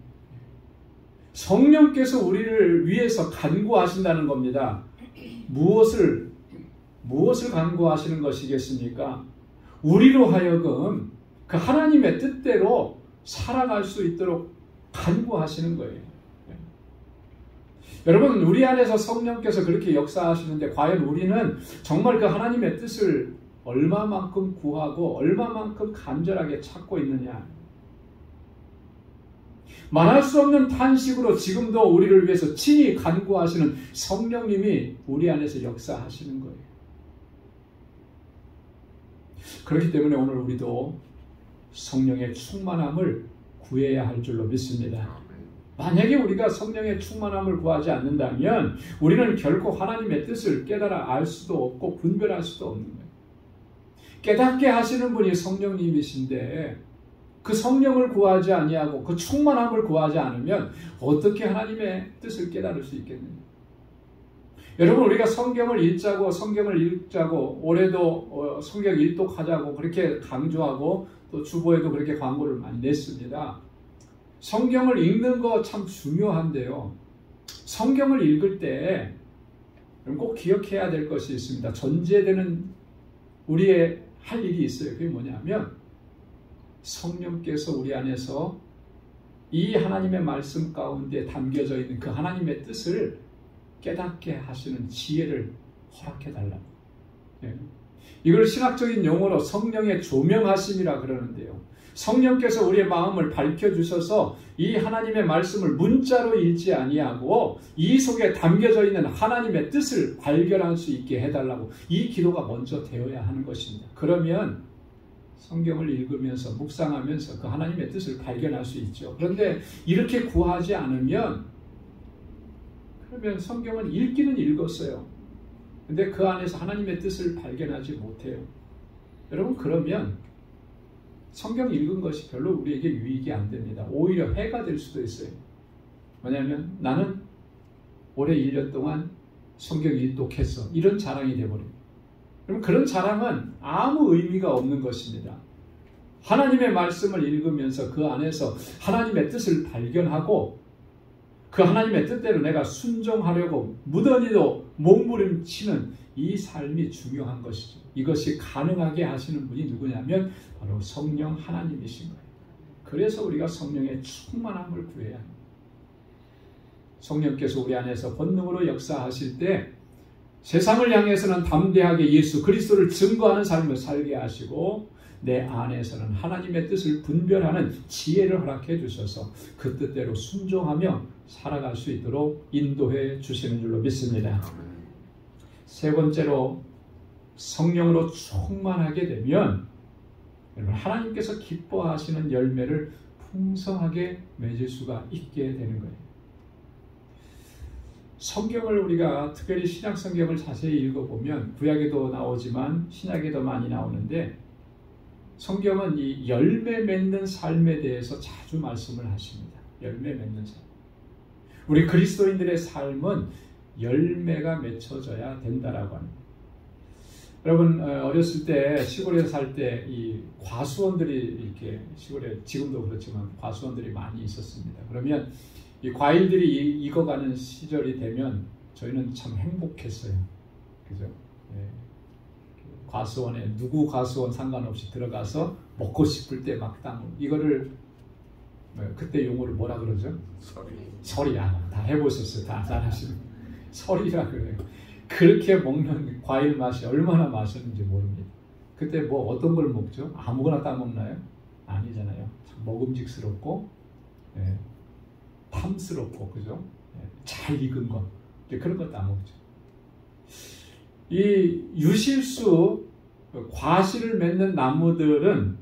성령께서 우리를 위해서 간구하신다는 겁니다. 무엇을 간구하시는 것이겠습니까? 우리로 하여금 그 하나님의 뜻대로 살아갈 수 있도록 간구하시는 거예요. 여러분, 우리 안에서 성령께서 그렇게 역사하시는데 과연 우리는 정말 그 하나님의 뜻을 얼마만큼 구하고 얼마만큼 간절하게 찾고 있느냐? 말할 수 없는 탄식으로 지금도 우리를 위해서 친히 간구하시는 성령님이 우리 안에서 역사하시는 거예요. 그렇기 때문에 오늘 우리도 성령의 충만함을 구해야 할 줄로 믿습니다. 만약에 우리가 성령의 충만함을 구하지 않는다면 우리는 결코 하나님의 뜻을 깨달아 알 수도 없고 분별할 수도 없는 거예요. 깨닫게 하시는 분이 성령님이신데 그 성령을 구하지 아니하고 그 충만함을 구하지 않으면 어떻게 하나님의 뜻을 깨달을 수 있겠느냐. 여러분, 우리가 성경을 읽자고 올해도 성경 일독하자고 그렇게 강조하고 또 주보에도 그렇게 광고를 많이 냈습니다. 성경을 읽는 거 참 중요한데요. 성경을 읽을 때 꼭 기억해야 될 것이 있습니다. 전제되는 우리의 할 일이 있어요. 그게 뭐냐면 성령께서 우리 안에서 이 하나님의 말씀 가운데 담겨져 있는 그 하나님의 뜻을 깨닫게 하시는 지혜를 허락해 달라고. 이걸 신학적인 용어로 성령의 조명하심이라 그러는데요. 성령께서 우리의 마음을 밝혀주셔서 이 하나님의 말씀을 문자로 읽지 아니하고 이 속에 담겨져 있는 하나님의 뜻을 발견할 수 있게 해달라고 이 기도가 먼저 되어야 하는 것입니다. 그러면 성경을 읽으면서 묵상하면서 그 하나님의 뜻을 발견할 수 있죠. 그런데 이렇게 구하지 않으면 그러면 성경은 읽기는 읽었어요. 근데 그 안에서 하나님의 뜻을 발견하지 못해요. 여러분, 그러면 성경 읽은 것이 별로 우리에게 유익이 안 됩니다. 오히려 해가 될 수도 있어요. 왜냐하면 나는 올해 1년 동안 성경 일독했어. 이런 자랑이 돼버려요. 그럼 그런 자랑은 아무 의미가 없는 것입니다. 하나님의 말씀을 읽으면서 그 안에서 하나님의 뜻을 발견하고 그 하나님의 뜻대로 내가 순종하려고 무던히도 몸부림치는 이 삶이 중요한 것이죠. 이것이 가능하게 하시는 분이 누구냐면 바로 성령 하나님이신 거예요. 그래서 우리가 성령의 충만함을 구해야 합니다. 성령께서 우리 안에서 본능으로 역사하실 때 세상을 향해서는 담대하게 예수 그리스도를 증거하는 삶을 살게 하시고 내 안에서는 하나님의 뜻을 분별하는 지혜를 허락해 주셔서 그 뜻대로 순종하며 살아갈 수 있도록 인도해 주시는 줄로 믿습니다. 세 번째로 성령으로 충만하게 되면 여러분, 하나님께서 기뻐하시는 열매를 풍성하게 맺을 수가 있게 되는 거예요. 성경을 우리가 특별히 신약 성경을 자세히 읽어보면 구약에도 나오지만 신약에도 많이 나오는데 성경은 이 열매 맺는 삶에 대해서 자주 말씀을 하십니다. 열매 맺는 삶. 우리 그리스도인들의 삶은 열매가 맺혀져야 된다라고 합니다. 여러분, 어렸을 때 시골에 살 때 이 과수원들이 이렇게 시골에 지금도 그렇지만 과수원들이 많이 있었습니다. 그러면 이 과일들이 익어가는 시절이 되면 저희는 참 행복했어요. 그죠? 네. 과수원에 누구 과수원 상관없이 들어가서 먹고 싶을 때 막 이거를 그때 용어를 뭐라 그러죠? 설이야. 다 해보셨어요. 다 잘하시는 설이라 그래요. 그렇게 먹는 과일 맛이 얼마나 맛있는지 모릅니다. 그때 뭐 어떤 걸 먹죠? 아무거나 따먹나요? 아니잖아요. 참 먹음직스럽고 탐스럽고 그죠? 잘 익은 거 그런 거 따먹죠. 이 유실수 과실을 맺는 나무들은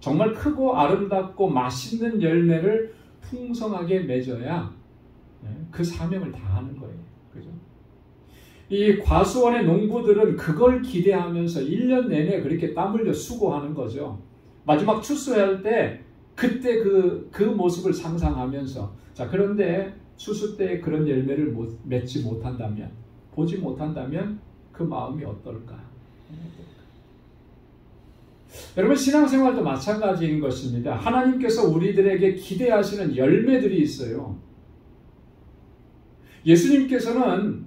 정말 크고 아름답고 맛있는 열매를 풍성하게 맺어야 그 사명을 다하는 거예요. 그죠? 이 과수원의 농부들은 그걸 기대하면서 1년 내내 그렇게 땀 흘려 수고하는 거죠. 마지막 추수할 때 그때 그 모습을 상상하면서 자, 그런데 추수 때 그런 열매를 맺지 못한다면 보지 못한다면 그 마음이 어떨까? 여러분, 신앙생활도 마찬가지인 것입니다. 하나님께서 우리들에게 기대하시는 열매들이 있어요. 예수님께서는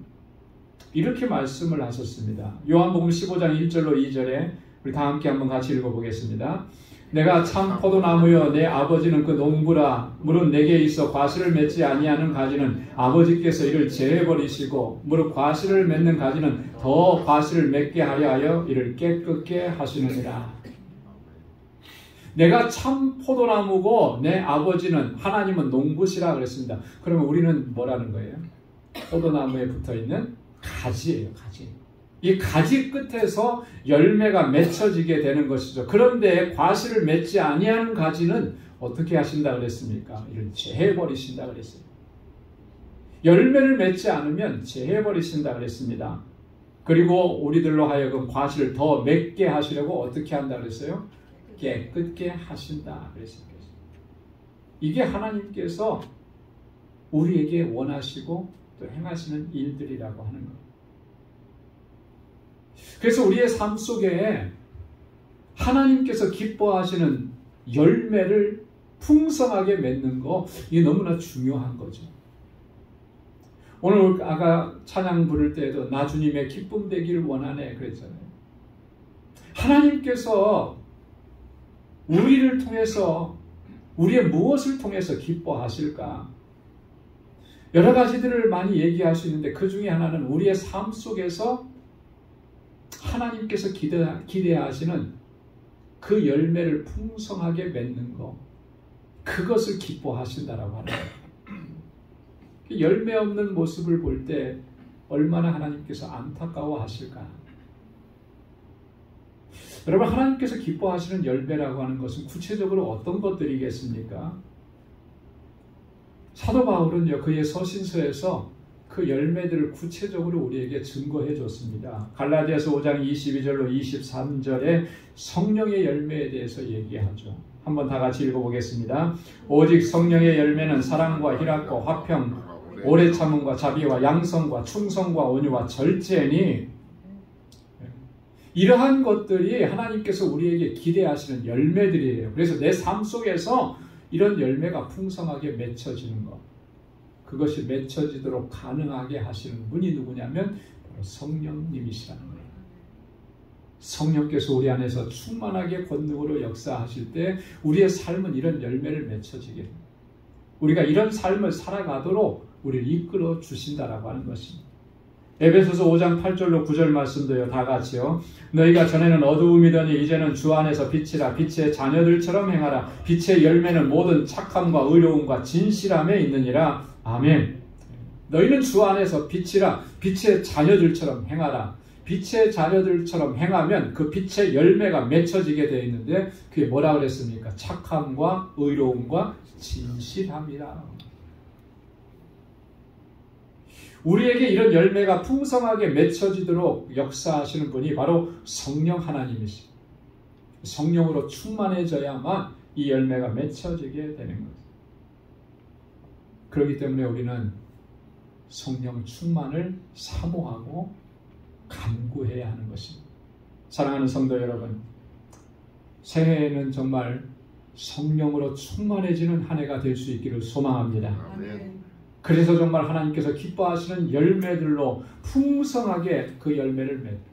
이렇게 말씀을 하셨습니다. 요한복음 15장 1절로 2절에 우리 다 함께 한번 같이 읽어보겠습니다. 내가 참 포도나무여 내 아버지는 그 농부라. 무릇 내게 있어 과실을 맺지 아니하는 가지는 아버지께서 이를 제해버리시고 무릇 과실을 맺는 가지는 더 과실을 맺게 하려 이를 깨끗게 하시느니라. 내가 참 포도나무고 내 아버지는 하나님은 농부시라 그랬습니다. 그러면 우리는 뭐라는 거예요? 포도나무에 붙어있는 가지예요. 가지. 이 가지 끝에서 열매가 맺혀지게 되는 것이죠. 그런데 과실을 맺지 아니하는 가지는 어떻게 하신다 그랬습니까? 이를 제해버리신다 그랬어요. 열매를 맺지 않으면 제해버리신다 그랬습니다. 그리고 우리들로 하여금 과실을 더 맺게 하시려고 어떻게 한다 그랬어요? 깨끗게 하신다 그랬습니다. 이게 하나님께서 우리에게 원하시고 또 행하시는 일들이라고 하는 거예요. 그래서 우리의 삶 속에 하나님께서 기뻐하시는 열매를 풍성하게 맺는 거, 이게 너무나 중요한 거죠. 오늘 아까 찬양 부를 때에도 나 주님의 기쁨 되길 원하네 그랬잖아요. 하나님께서 우리를 통해서, 우리의 무엇을 통해서 기뻐하실까? 여러 가지들을 많이 얘기할 수 있는데 그 중에 하나는 우리의 삶 속에서 하나님께서 기대하시는 그 열매를 풍성하게 맺는 것, 그것을 기뻐하신다라고 하는 거예요. 열매 없는 모습을 볼 때 얼마나 하나님께서 안타까워하실까? 여러분, 하나님께서 기뻐하시는 열매라고 하는 것은 구체적으로 어떤 것들이겠습니까? 사도 바울은요, 그의 서신서에서 그 열매들을 구체적으로 우리에게 증거해 줬습니다. 갈라디아서 5장 22절로 23절에 성령의 열매에 대해서 얘기하죠. 한번 다 같이 읽어보겠습니다. 오직 성령의 열매는 사랑과 희락과 화평, 오래 참음과 자비와 양성과 충성과 온유와 절제니, 이러한 것들이 하나님께서 우리에게 기대하시는 열매들이에요. 그래서 내 삶 속에서 이런 열매가 풍성하게 맺혀지는 것, 그것이 맺혀지도록 가능하게 하시는 분이 누구냐면 바로 성령님이시라는 거예요. 성령께서 우리 안에서 충만하게 권능으로 역사하실 때 우리의 삶은 이런 열매를 맺혀지게 됩니다. 우리가 이런 삶을 살아가도록 우리를 이끌어 주신다라고 하는 것입니다. 에베소서 5장 8절로 9절 말씀도요, 다 같이요. 너희가 전에는 어두움이더니 이제는 주 안에서 빛이라. 빛의 자녀들처럼 행하라. 빛의 열매는 모든 착함과 의로움과 진실함에 있느니라. 아멘. 너희는 주 안에서 빛이라. 빛의 자녀들처럼 행하라. 빛의 자녀들처럼 행하면 그 빛의 열매가 맺혀지게 되어 있는데 그게 뭐라 그랬습니까? 착함과 의로움과 진실함이라. 우리에게 이런 열매가 풍성하게 맺혀지도록 역사하시는 분이 바로 성령 하나님이시죠. 성령으로 충만해져야만 이 열매가 맺혀지게 되는 거죠. 그렇기 때문에 우리는 성령 충만을 사모하고 간구해야 하는 것입니다. 사랑하는 성도 여러분, 새해에는 정말 성령으로 충만해지는 한 해가 될 수 있기를 소망합니다. 아멘. 그래서 정말 하나님께서 기뻐하시는 열매들로 풍성하게 그 열매를 맺고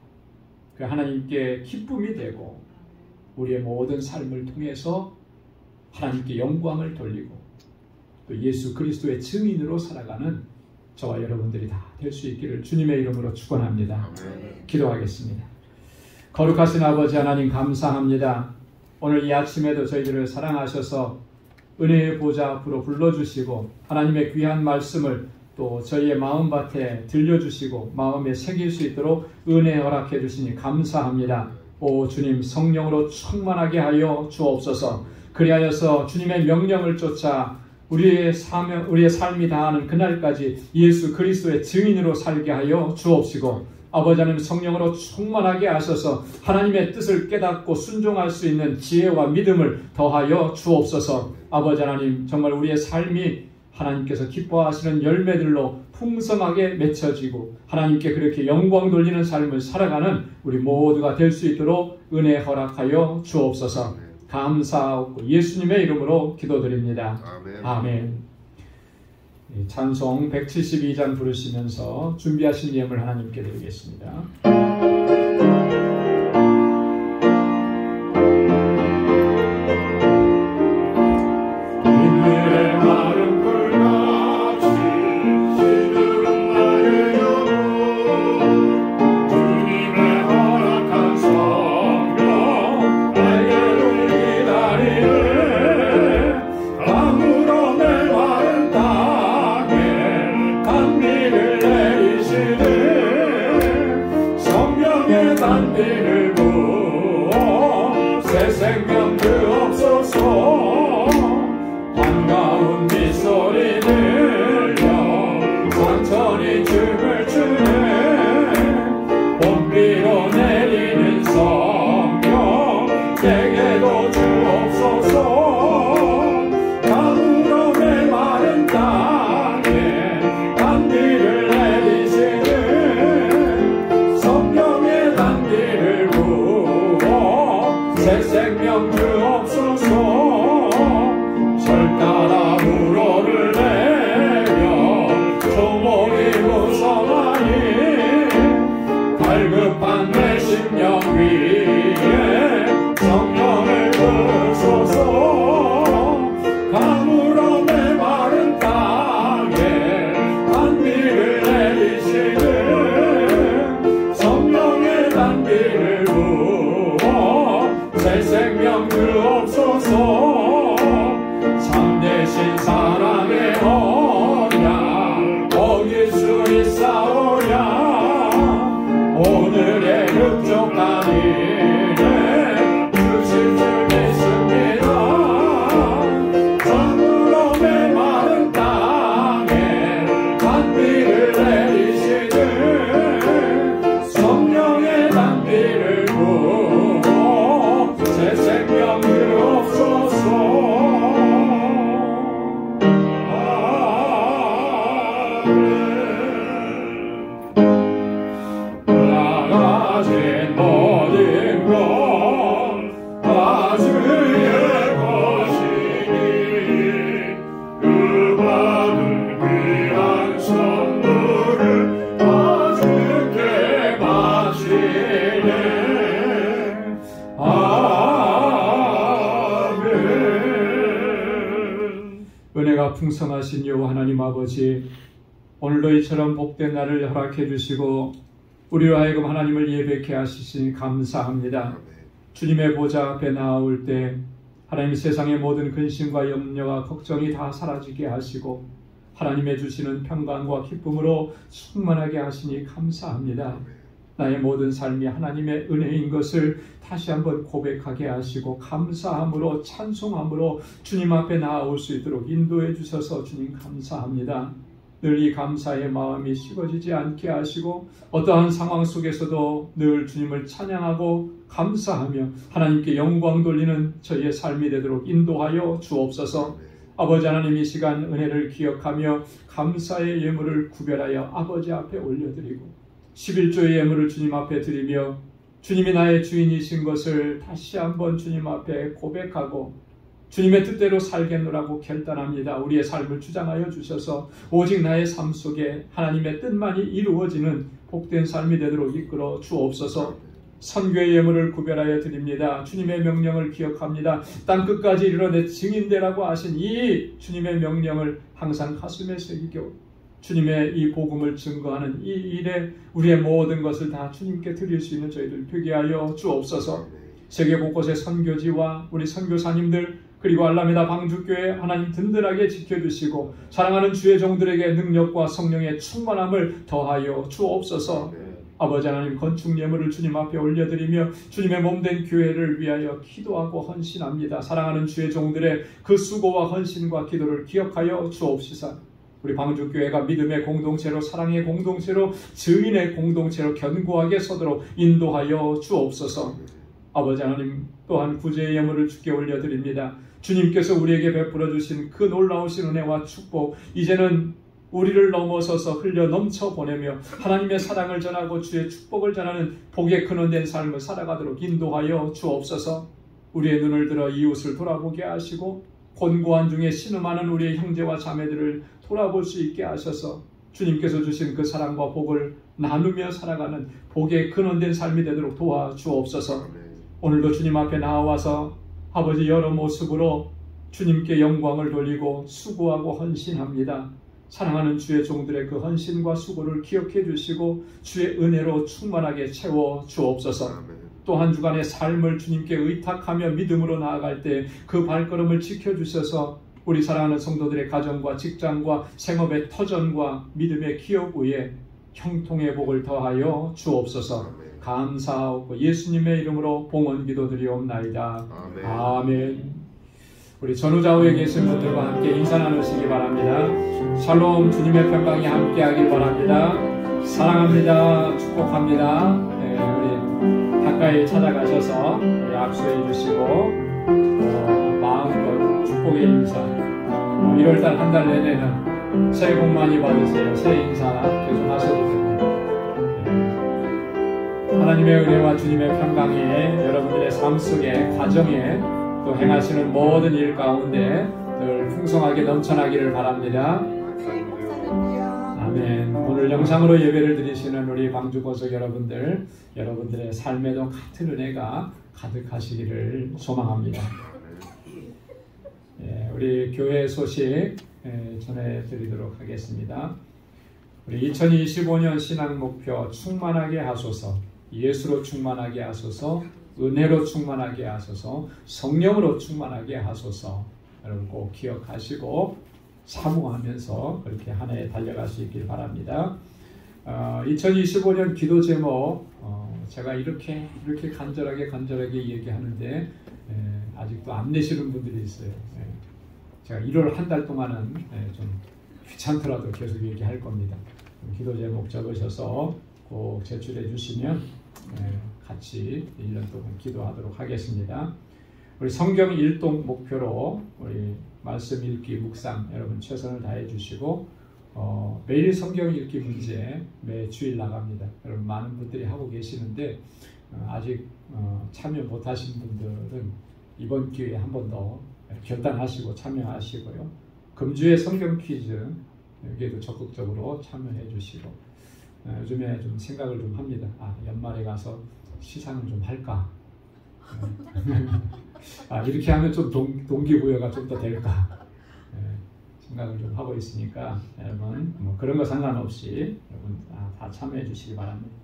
그 하나님께 기쁨이 되고 우리의 모든 삶을 통해서 하나님께 영광을 돌리고 또 예수 그리스도의 증인으로 살아가는 저와 여러분들이 다 될 수 있기를 주님의 이름으로 축원합니다. 기도하겠습니다. 거룩하신 아버지 하나님, 감사합니다. 오늘 이 아침에도 저희들을 사랑하셔서 은혜의 보좌 앞으로 불러주시고 하나님의 귀한 말씀을 또 저희의 마음밭에 들려주시고 마음에 새길 수 있도록 은혜 허락해 주시니 감사합니다. 오 주님, 성령으로 충만하게 하여 주옵소서. 그리하여서 주님의 명령을 쫓아 우리의 삶이 다하는 그날까지 예수 그리스도의 증인으로 살게 하여 주옵시고, 아버지 하나님 성령으로 충만하게 하셔서 하나님의 뜻을 깨닫고 순종할 수 있는 지혜와 믿음을 더하여 주옵소서. 아버지 하나님, 정말 우리의 삶이 하나님께서 기뻐하시는 열매들로 풍성하게 맺혀지고 하나님께 그렇게 영광 돌리는 삶을 살아가는 우리 모두가 될 수 있도록 은혜 허락하여 주옵소서. 감사하고 예수님의 이름으로 기도드립니다. 아멘. 아멘. 찬송 172장 부르시면서 준비하신 예물 하나님께 드리겠습니다. 성 단비를 부어 새 생명 주옵소서. 반가운 빗소리 들려 천천히 춤을 추네. 봄비로 내리는 성령 내게도 주옵소서. 가물어 메마른 땅에 단비를 내리시는 성령의 단비를 부어 새 생명 주옵소서. 절 따라 우로를 내려 조목이 무성하니 갈급한 내 심령 위에 성령을 부으소서. 가물어 메마른 땅에 단비를 내리시는 성령의 단비를 부어 새 생명 주옵소서. 참되신 사랑의 언약 어길 수 있사오랴. 오늘의 흡족한 일에 주실 줄 믿습니다. 가물어 메마른 땅에 단비를 내리시는 성령의 단비를 부어 새 생명 주옵소서. 나가진 모든 것 다 주의 것이니 그 받은 귀한 선물을 다 주께 바치네. 아멘. 은혜가 풍성하신 여호와 하나님 아버지, 오늘도 이처럼 복된 날을 허락해 주시고 우리로 하여금 하나님을 예배케 하시니 감사합니다. 주님의 보좌 앞에 나아올 때 하나님 세상의 모든 근심과 염려와 걱정이 다 사라지게 하시고 하나님의 주시는 평강과 기쁨으로 충만하게 하시니 감사합니다. 나의 모든 삶이 하나님의 은혜인 것을 다시 한번 고백하게 하시고 감사함으로 찬송함으로 주님 앞에 나아올 수 있도록 인도해 주셔서 주님 감사합니다. 늘 이 감사의 마음이 식어지지 않게 하시고 어떠한 상황 속에서도 늘 주님을 찬양하고 감사하며 하나님께 영광 돌리는 저희의 삶이 되도록 인도하여 주옵소서. 아버지 하나님, 이 시간 은혜를 기억하며 감사의 예물을 구별하여 아버지 앞에 올려드리고 11조의 예물을 주님 앞에 드리며 주님이 나의 주인이신 것을 다시 한번 주님 앞에 고백하고 주님의 뜻대로 살겠노라고 결단합니다. 우리의 삶을 주장하여 주셔서 오직 나의 삶 속에 하나님의 뜻만이 이루어지는 복된 삶이 되도록 이끌어 주옵소서. 선교의 예물을 구별하여 드립니다. 주님의 명령을 기억합니다. 땅끝까지 이르러 내 증인되라고 하신 이 주님의 명령을 항상 가슴에 새기고 주님의 이 복음을 증거하는 이 일에 우리의 모든 것을 다 주님께 드릴 수 있는 저희들 되게 하여 주옵소서. 세계 곳곳의 선교지와 우리 선교사님들 그리고 알라메다 방주교회 하나님 든든하게 지켜주시고 사랑하는 주의 종들에게 능력과 성령의 충만함을 더하여 주옵소서. 아버지 하나님, 건축 예물을 주님 앞에 올려드리며 주님의 몸된 교회를 위하여 기도하고 헌신합니다. 사랑하는 주의 종들의 그 수고와 헌신과 기도를 기억하여 주옵시사. 우리 방주교회가 믿음의 공동체로, 사랑의 공동체로, 증인의 공동체로 견고하게 서도록 인도하여 주옵소서. 아버지 하나님, 또한 구제의 예물을 주께 올려드립니다. 주님께서 우리에게 베풀어 주신 그 놀라우신 은혜와 축복, 이제는 우리를 넘어서서 흘려 넘쳐 보내며 하나님의 사랑을 전하고 주의 축복을 전하는 복의 근원된 삶을 살아가도록 인도하여 주옵소서. 우리의 눈을 들어 이웃을 돌아보게 하시고 곤고한 중에 신음하는 우리의 형제와 자매들을 돌아볼 수 있게 하셔서 주님께서 주신 그 사랑과 복을 나누며 살아가는 복의 근원된 삶이 되도록 도와주옵소서. 오늘도 주님 앞에 나와서 아버지 여러 모습으로 주님께 영광을 돌리고 수고하고 헌신합니다. 사랑하는 주의 종들의 그 헌신과 수고를 기억해 주시고 주의 은혜로 충만하게 채워 주옵소서. 또 한 주간의 삶을 주님께 의탁하며 믿음으로 나아갈 때 그 발걸음을 지켜주셔서 우리 사랑하는 성도들의 가정과 직장과 생업의 터전과 믿음의 기업 위에 형통의 복을 더하여 주옵소서. 감사하고 예수님의 이름으로 봉헌 기도드리옵나이다. 아멘. 아멘. 우리 전후좌우에 계신 분들과 함께 인사 나누시기 바랍니다. 샬롬, 주님의 평강이 함께하길 바랍니다. 사랑합니다. 축복합니다. 네, 우리 가까이 찾아가셔서 우리 악수해 주시고 마음껏 축복의 인사 1월달 한 달 내내는 새해 복 많이 받으세요. 새해 인사 계속 하셔도 됩니다. 하나님의 은혜와 주님의 평강이 여러분들의 삶 속에, 가정에 또 행하시는 모든 일 가운데 늘 풍성하게 넘쳐나기를 바랍니다. 아멘. 오늘 영상으로 예배를 드리시는 우리 광주고속 여러분들, 여러분들의 삶에도 같은 은혜가 가득하시기를 소망합니다. 우리 교회 소식 전해드리도록 하겠습니다. 우리 2025년 신앙 목표 충만하게 하소서, 예수로 충만하게 하소서, 은혜로 충만하게 하소서, 성령으로 충만하게 하소서. 여러분 꼭 기억하시고 사모하면서 그렇게 한 해 달려가시길 바랍니다. 2025년 기도 제목 제가 이렇게 간절하게 얘기하는데 아직도 안 내시는 분들이 있어요. 제가 1월 한 달 동안은 좀 귀찮더라도 계속 얘기할 겁니다. 기도 제목 적으셔서 꼭 제출해 주시면 같이 1년 동안 기도하도록 하겠습니다. 우리 성경 일동 목표로 우리 말씀 읽기 묵상 여러분 최선을 다해 주시고 매일 성경 읽기 문제 매 주일 나갑니다. 여러분 많은 분들이 하고 계시는데 아직 참여 못하신 분들은 이번 기회에 한 번 더 결단하시고 참여하시고요. 금주의 성경 퀴즈 여기에도 적극적으로 참여해 주시고 요즘에 좀 생각을 좀 합니다. 연말에 가서 시상을 좀 할까? 이렇게 하면 좀 동기부여가 좀 더 될까? 생각을 좀 하고 있으니까 여러분 그런 거 상관없이 여러분 다 참여해 주시기 바랍니다.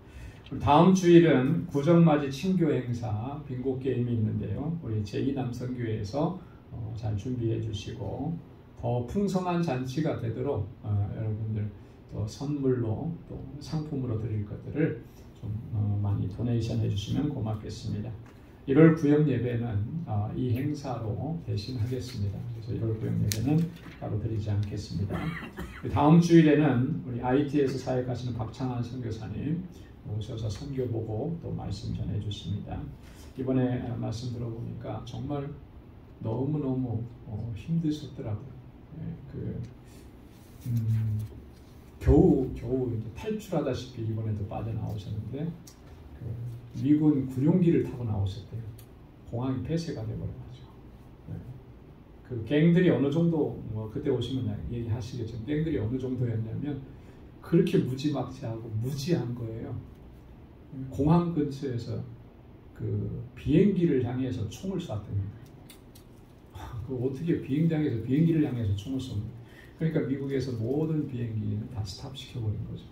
다음 주일은 구정맞이 친교 행사 빙고 게임이 있는데요. 우리 제2남성교회에서 잘 준비해 주시고 더 풍성한 잔치가 되도록 여러분들 또 선물로 또 상품으로 드릴 것들을 좀 많이 도네이션 해주시면 고맙겠습니다. 1월 구역 예배는 이 행사로 대신하겠습니다. 그래서 1월 구역 예배는 따로 드리지 않겠습니다. 다음 주일에는 우리 IT에서 사역하시는 박창환 선교사님 오셔서 선교 보고 또 말씀 전해 주십니다. 이번에 말씀 들어보니까 정말 너무너무 힘드셨더라고요. 겨우 이제 탈출하다시피 이번에도 빠져나오셨는데 미군 군용기를 타고 나오셨대요. 공항이 폐쇄가 되어버려가지고 그 갱들이 어느 정도 그때 오시면 얘기하시겠죠. 갱들이 어느 정도였냐면 그렇게 무지막지하고 무지한 거예요. 공항 근처에서 그 비행기를 향해서 총을 쐈답니다. 어떻게 비행장에서 비행기를 향해서 총을 쏩니까? 그러니까 미국에서 모든 비행기는 다 스탑시켜버린 거죠.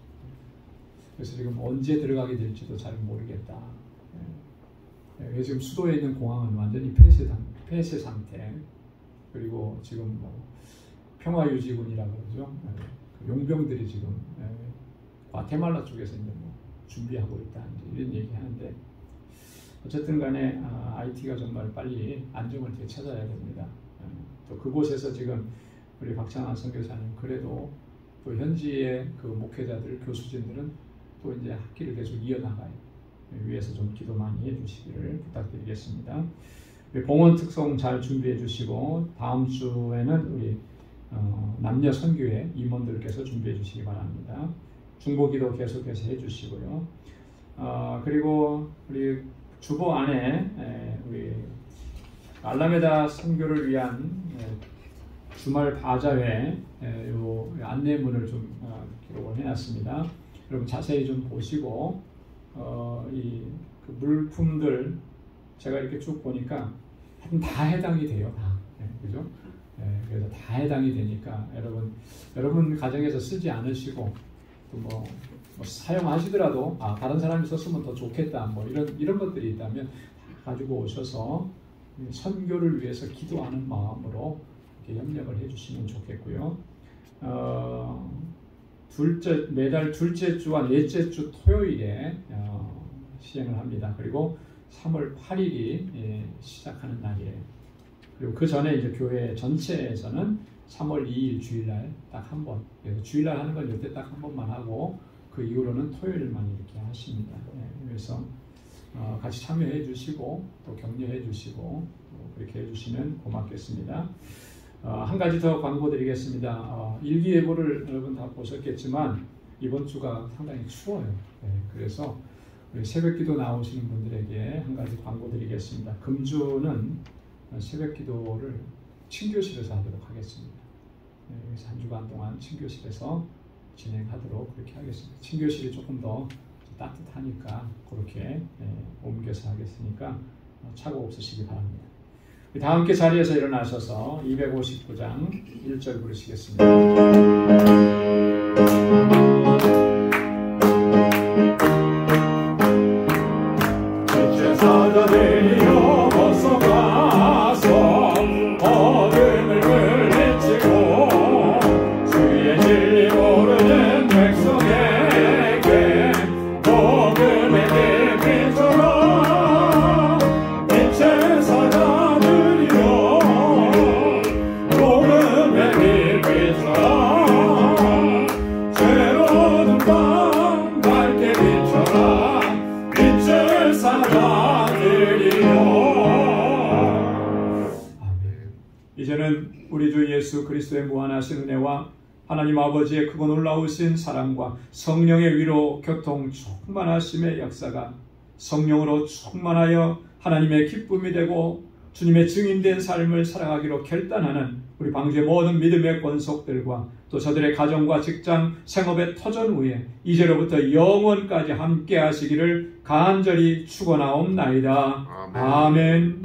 그래서 지금 언제 들어가게 될지도 잘 모르겠다. 지금 수도에 있는 공항은 완전히 폐쇄 상태. 그리고 지금 평화유지군이라고 그러죠. 용병들이 지금 과테말라 쪽에서 이제 준비하고 있다. 이런 얘기하는데 어쨌든 간에 IT가 정말 빨리 안정을 되찾아야 됩니다. 또 그곳에서 지금 우리 박창환 선교사님 그래도 또 현지의 그 목회자들, 교수진들은 또 이제 학기를 계속 이어나가요. 위에서 좀 기도 많이 해주시기를 부탁드리겠습니다. 우리 봉헌 특송 잘 준비해 주시고 다음 주에는 우리 남녀 선교회 임원들께서 준비해 주시기 바랍니다. 중보기도 계속해서 해주시고요. 그리고 우리 주보 안에 우리 알라메다 선교를 위한 주말 바자회 요 안내문을 좀 기록을 해놨습니다. 여러분 자세히 좀 보시고 그 물품들 제가 이렇게 쭉 보니까 다 해당이 돼요. 다 그죠? 그래서 다 해당이 되니까 여러분 가정에서 쓰지 않으시고 또 뭐 사용하시더라도 다른 사람이 썼으면 더 좋겠다 이런 것들이 있다면 가지고 오셔서 선교를 위해서 기도하는 마음으로 이렇게 협력을 해주시면 좋겠고요. 매달 둘째 주와 넷째 주 토요일에 시행을 합니다. 그리고 3월 8일이 시작하는 날이에요. 그리고 그 전에 이제 교회 전체에서는 3월 2일 주일날 딱 한 번, 그래서 주일날 하는 건 이때 딱 한 번만 하고 그 이후로는 토요일만 이렇게 하십니다. 그래서 같이 참여해 주시고 또 격려해 주시고 또 그렇게 해주시면 고맙겠습니다. 한 가지 더 광고 드리겠습니다. 일기예보를 여러분 다 보셨겠지만 이번 주가 상당히 추워요. 그래서 우리 새벽기도 나오시는 분들에게 한 가지 광고 드리겠습니다. 금주는 새벽기도를 친교실에서 하도록 하겠습니다. 그래서 한 주간 동안 친교실에서 진행하도록 그렇게 하겠습니다. 친교실이 조금 더 따뜻하니까 그렇게 옮겨서 하겠으니까 착오 없으시기 바랍니다. 다 함께 자리에서 일어나셔서 259장 1절 부르시겠습니다. 제사자들이여 어서 가서 어둠을 물리치고 주의 진리 모르는 백성에게 복음의 길 비춰라. 빛의 사자들이여 복음의 길 비춰라. 새로운 밤 밝게 비춰라. 빛의 사자들이여. 이제는 우리 주 예수 그리스도의 무한하신 은혜와 하나님 아버지의 크고 놀라우신 사랑과 성령의 위로 교통 충만하심의 역사가 성령으로 충만하여 하나님의 기쁨이 되고 주님의 증인된 삶을 살아가기로 결단하는 우리 방주의 모든 믿음의 권속들과 또 저들의 가정과 직장, 생업의 터전 위에 이제로부터 영원까지 함께 하시기를 간절히 축원하옵나이다. 아멘.